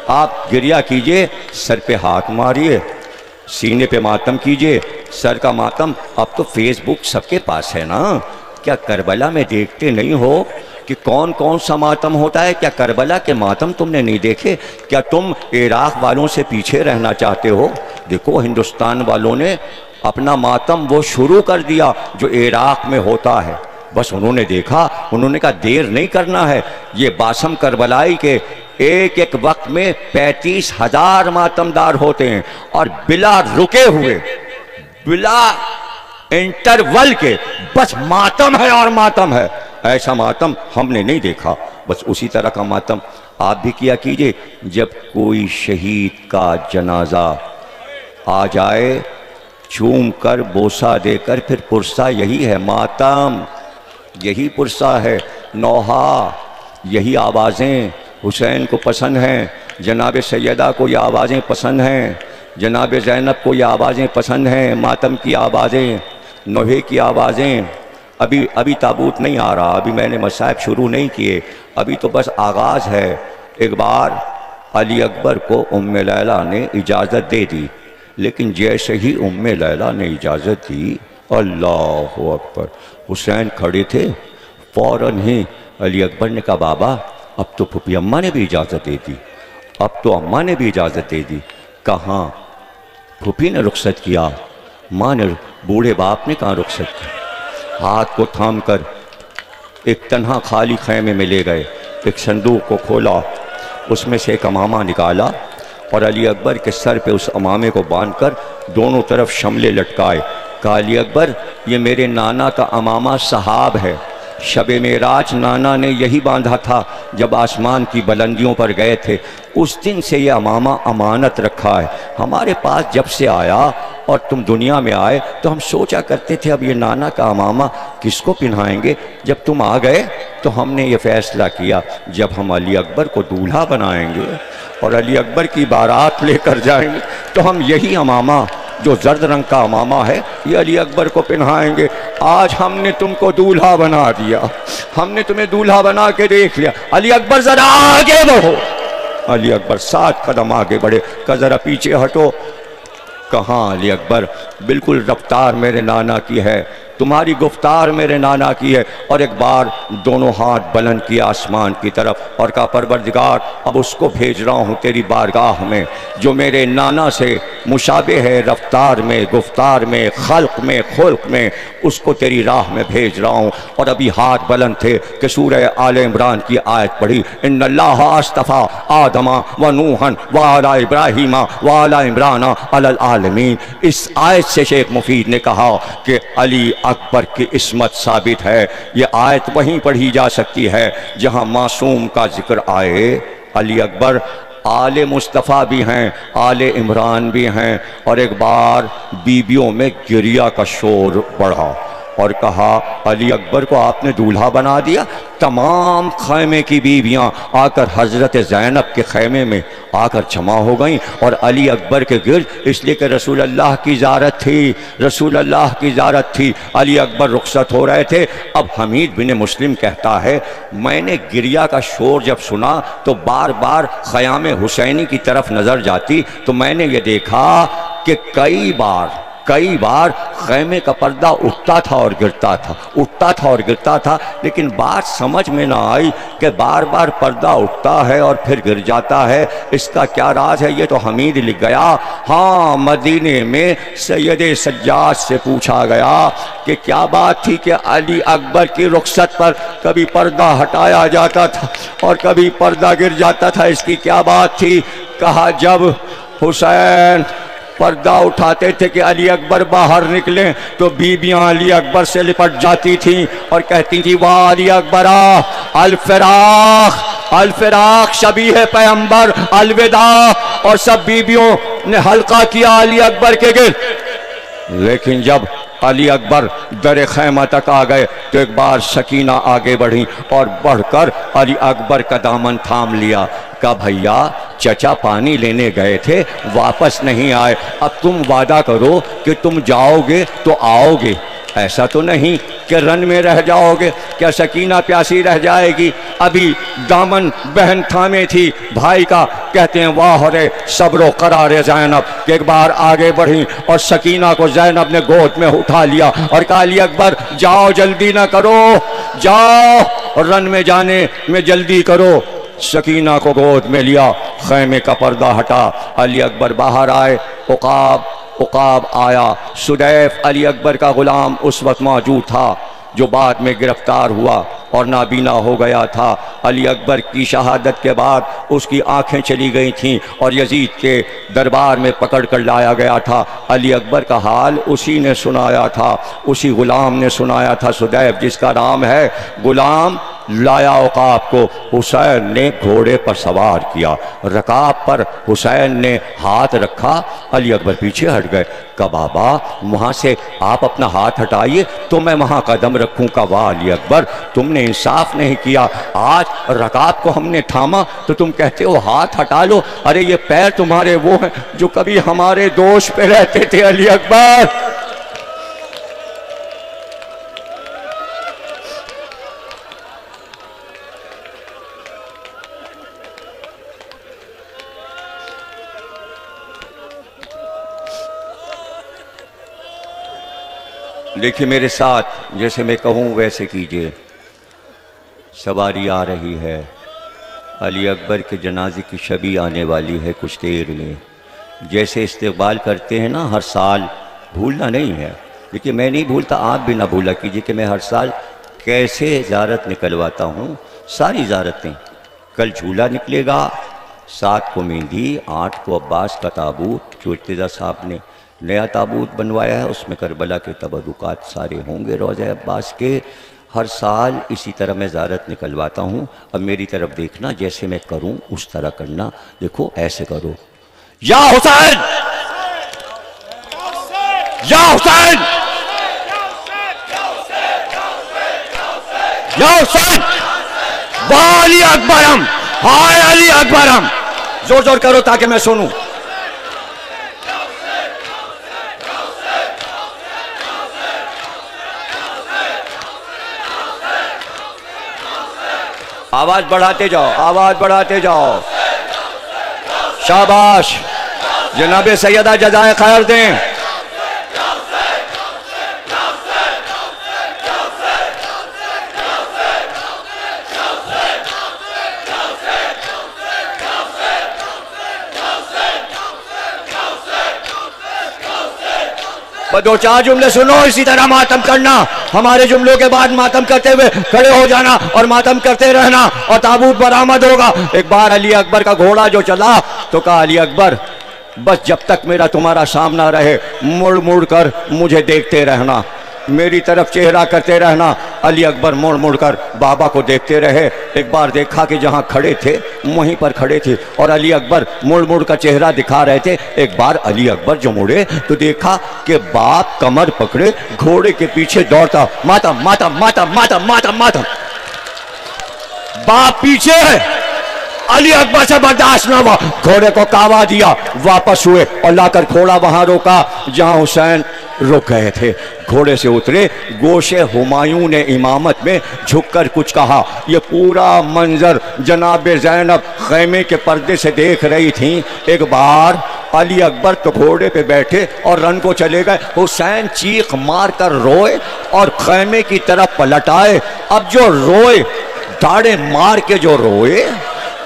S1: आप गिरिया कीजिए, सर पे हाथ मारिए, सीने पे मातम कीजिए, सर का मातम। अब तो फेसबुक सबके पास है ना, क्या करबला में देखते नहीं हो कि कौन कौन सा मातम होता है? क्या करबला के मातम तुमने नहीं देखे? क्या तुम इराक़ वालों से पीछे रहना चाहते हो? देखो हिंदुस्तान वालों ने अपना मातम वो शुरू कर दिया जो इराक़ में होता है। बस उन्होंने देखा, उन्होंने कहा देर नहीं करना है। ये बासम करबलाई के एक एक वक्त में 35,000 मातमदार होते हैं और बिला रुके हुए, बिला इंटरवल के बस मातम है और मातम है। ऐसा मातम हमने नहीं देखा। बस उसी तरह का मातम आप भी किया कीजिए। जब कोई शहीद का जनाजा आ जाए, चूम कर बोसा देकर फिर पुरसा, यही है मातम, यही पुरसा है। नौहा, यही आवाज़ें हुसैन को पसंद हैं, जनाब सैयदा को ये आवाज़ें पसंद हैं, जनाब ज़ैनब को ये आवाज़ें पसंद हैं, मातम की आवाज़ें, नोहे की आवाज़ें। अभी ताबूत नहीं आ रहा, अभी मैंने मसाइब शुरू नहीं किए, अभी तो बस आगाज़ है। एक बार अली अकबर को उम्मे लैला ने इजाज़त दे दी, लेकिन जैसे ही उम्मे लैला ने इजाज़त दी, अल्लाह अकबर, हुसैन खड़े थे, फ़ौरन ही अली अकबर ने कहा बाबा अब तो फूफी अम्मा ने भी इजाज़त दे दी, अब तो अम्मा ने भी इजाज़त दे दी। कहाँ फूफी ने रुखसत किया, माँ ने, बूढ़े बाप ने कहाँ रुखसत किया। हाथ को थाम कर एक तन्हा खाली खैमे में ले गए, एक संदूक को खोला, उसमें से एक अमामा निकाला और अली अकबर के सर पे उस अमामे को बांधकर दोनों तरफ शमले लटकाए। कहा अली अकबर ये मेरे नाना का अमामा सहाब है, शबे मेराज नाना ने यही बांधा था जब आसमान की बुलंदियों पर गए थे, उस दिन से ये अमामा अमानत रखा है हमारे पास। जब से आया और तुम दुनिया में आए तो हम सोचा करते थे अब ये नाना का अमामा किसको पहनाएंगे। जब तुम आ गए तो हमने ये फ़ैसला किया जब हम अली अकबर को दूल्हा बनाएंगे और अली अकबर की बारात लेकर जाएंगे तो हम यही अमामा जो जर्द रंग का अमामा है ये अली अकबर को पहनाएंगे। आज हमने तुमको दूल्हा बना दिया, हमने तुम्हें दूल्हा बना के देख लिया। अली अकबर ज़रा आगे बढ़ो। अली अकबर 7 कदम आगे बढ़े, कहा ज़रा पीछे हटो। कहाँ अली अकबर, बिल्कुल रफ्तार मेरे नाना की है, तुम्हारी गुफ्तार मेरे नाना की है। और एक बार दोनों हाथ बुलंद किया आसमान की तरफ और कहा परवरदिगार अब उसको भेज रहा हूँ तेरी बारगाह में जो मेरे नाना से मुशाबे है रफ्तार में, गुफ्तार में, खल्क में, खुल्क में, उसको तेरी राह में भेज रहा हूँ। और अभी हाथ बुलंद थे कि सूरह आले इमरान की आयत पढ़ी, इन्नल्लाह अस्तफ़ा आदमा व नूहन व आला इब्राहीमा व आला इमराना अलल आलमीन। इस आयत से शेख मुफीद ने कहा कि अली अकबर की इस्मत साबित है। ये आयत वहीं पढ़ी जा सकती है जहां मासूम का जिक्र आए। अली अकबर आले मुस्तफ़ा भी हैं, आले इमरान भी हैं। और एक बार बीबियों में गिरिया का शोर बढ़ा और कहा अली अकबर को आपने दूल्हा बना दिया। तमाम खैमे की बीवियां आकर हज़रत ज़ैनब के खैमे में आकर जमा हो गईं और अली अकबर के गिर्द, इसलिए कि रसूल अल्लाह की ज़ारत थी, रसूल अल्लाह की ज़ारत थी। अली अकबर रुखसत हो रहे थे। अब हमीद बिन मुस्लिम कहता है मैंने गिरिया का शोर जब सुना तो बार बार ख़याम हुसैनी की तरफ नज़र जाती तो मैंने ये देखा कि कई बार खैमे का पर्दा उठता था और गिरता था, उठता था और गिरता था। लेकिन बात समझ में ना आई कि बार बार पर्दा उठता है और फिर गिर जाता है, इसका क्या राज है। ये तो हमीद लिख गया। हाँ, मदीने में सैयद सज्जाद से पूछा गया कि क्या बात थी कि अली अकबर की रुखसत पर कभी पर्दा हटाया जाता था और कभी पर्दा गिर जाता था, इसकी क्या बात थी। कहा जब हुसैन पर्दा उठाते थे कि अली अकबर बाहर निकले तो बीबियां अली अकबर से लिपट जाती थीं और कहती थी वाह अली अकबर अल फिराक शबी है पैगंबर अलविदा, और सब बीबियों ने हल्का किया अली अकबर के गिर्द। लेकिन जब अली अकबर दर खैमा तक आ गए तो एक बार सकीना आगे बढ़ी और बढ़कर अली अकबर का दामन थाम लिया। कहा भैया चचा पानी लेने गए थे वापस नहीं आए, अब तुम वादा करो कि तुम जाओगे तो आओगे, ऐसा तो नहीं कि रन में रह जाओगे। क्या सकीना प्यासी रह जाएगी? अभी दामन बहन थामे थी भाई का। कहते हैं वाह रे सब्रो करारे ज़ैनब, कि एक बार आगे बढ़ी और सकीना को ज़ैनब ने गोद में उठा लिया और कहा अली अकबर जाओ जल्दी ना करो, जाओ रन में जाने में जल्दी करो। सकीना को गोद में लिया, खैमे का पर्दा हटा, अली अकबर बाहर आए। उकाब आया। सुदैफ अली अकबर का गुलाम उस वक्त मौजूद था जो बाद में गिरफ्तार हुआ और नाबीना हो गया था। अली अकबर की शहादत के बाद उसकी आंखें चली गई थीं और यजीद के दरबार में पकड़ कर लाया गया था। अली अकबर का हाल उसी ने सुनाया था, उसी गुलाम ने सुनाया था। सुदैफ जिसका नाम है, गुलाम लाया उकाब को, हुसैन ने घोड़े पर सवार किया, रकाब पर हुसैन ने हाथ रखा, अली अकबर पीछे हट गए। का बाबा वहाँ से आप अपना हाथ हटाइए तो मैं वहाँ कदम रखूँ। का वाह अली अकबर तुमने इंसाफ नहीं किया, आज रकाब को हमने थामा तो तुम कहते हो हाथ हटा लो। अरे ये पैर तुम्हारे वो हैं जो कभी हमारे दोष पे रहते थे अली अकबर। देखिए मेरे साथ, जैसे मैं कहूँ वैसे कीजिए। सवारी आ रही है, अली अकबर के जनाजे की शबी आने वाली है कुछ देर में। जैसे इस्तेक़बाल करते हैं ना हर साल, भूलना नहीं है। देखिए मैं नहीं भूलता, आप भी ना भूला कीजिए कि मैं हर साल कैसे ज़ारत निकलवाता हूँ। सारी ज़ारतें, कल झूला निकलेगा, 7 को मेहंदी, 8 को अब्बास का ताबूत जो इर्तिज़ा साहब ने नया ताबूत बनवाया है, उसमें करबला के तबरुकात सारे होंगे रोज़े अब्बास के। हर साल इसी तरह मैं ज़ारत निकलवाता हूँ। अब मेरी तरफ देखना, जैसे मैं करूँ उस तरह करना। देखो ऐसे करो, या हुसैन, या हुसैन, या हुसैन, वाह अली अकबरम, हाय अली अकबरम। जोर जोर करो ताकि मैं सुनूं। आवाज बढ़ाते जाओ, आवाज बढ़ाते जाओ। शाबाश, जनाब सैयदा जज़ाए खैर दें। दो चार जुमले सुनो, इसी तरह मातम करना। हमारे जुमलों के बाद मातम करते हुए खड़े हो जाना और मातम करते रहना और ताबूत बरामद होगा। एक बार अली अकबर का घोड़ा जो चला तो कहा अली अकबर बस जब तक मेरा तुम्हारा सामना रहे मुड़ मुड़ कर मुझे देखते रहना, मेरी तरफ चेहरा करते रहना। अली अकबर मुड़ मुड़ कर बाबा को देखते रहे। एक बार देखा कि जहाँ खड़े थे वहीं पर खड़े थे और अली अकबर मुड़ मुड़ कर चेहरा दिखा रहे थे। एक बार अली अकबर जो मुड़े तो देखा कि बाप कमर पकड़े घोड़े के पीछे दौड़ता, मातम मातम मातम मातम मातम मातम। बाप पीछे है, अली अकबर से बर्दाश्त न हुआ, घोड़े को कावा दिया, वापस हुए और लाकर घोड़ा वहां रोका जहां हुसैन रुक गए थे। घोड़े से उतरे, गोशे हुमायूं ने इमामत में झुककर कुछ कहा। यह पूरा मंजर जनाब ज़ैनब खैमे के पर्दे से देख रही थी। एक बार अली अकबर तो घोड़े पे बैठे और रन को चले गए। हुसैन चीख मार कर रोए और खैमे की तरफ पलट आए। अब जो रोए, दाढ़े मार के जो रोए,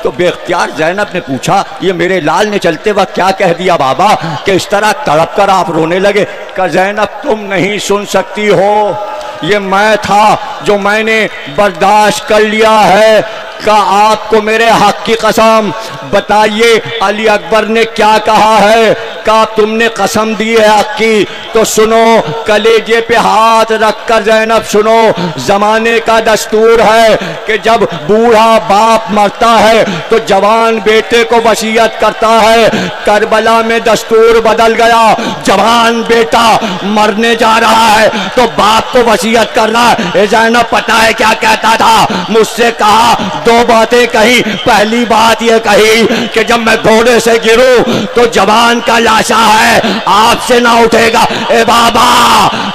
S1: तो बेख्तियार ज़ैनब ने पूछा ये मेरे लाल ने चलते वक्त क्या कह दिया बाबा कि इस तरह तड़प कर आप रोने लगे? कहा ज़ैनब तुम नहीं सुन सकती हो, ये मैं था जो मैंने बर्दाश्त कर लिया है। का आपको मेरे हक की कसम बताइए अली अकबर ने क्या कहा है? का तुमने कसम दी है हक की तो सुनो, कलेजे पे हाथ रखकर ज़ैनब सुनो। जमाने का दस्तूर है कि जब बूढ़ा बाप मरता है तो जवान बेटे को वसीयत करता है। करबला में दस्तूर बदल गया, जवान बेटा मरने जा रहा है तो बाप को वसीयत करना है। ज़ैनब पता है क्या कहता था? मुझसे कहा, दो बातें कही। पहली बात यह कही कि जब मैं घोड़े से गिरूं तो जवान का लाशा है आपसे ना उठेगा, ए बाबा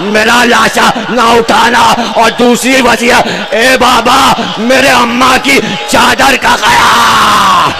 S1: मेरा लाशा ना उठाना। और दूसरी वसीयत, ए बाबा मेरे अम्मा की चादर का गया।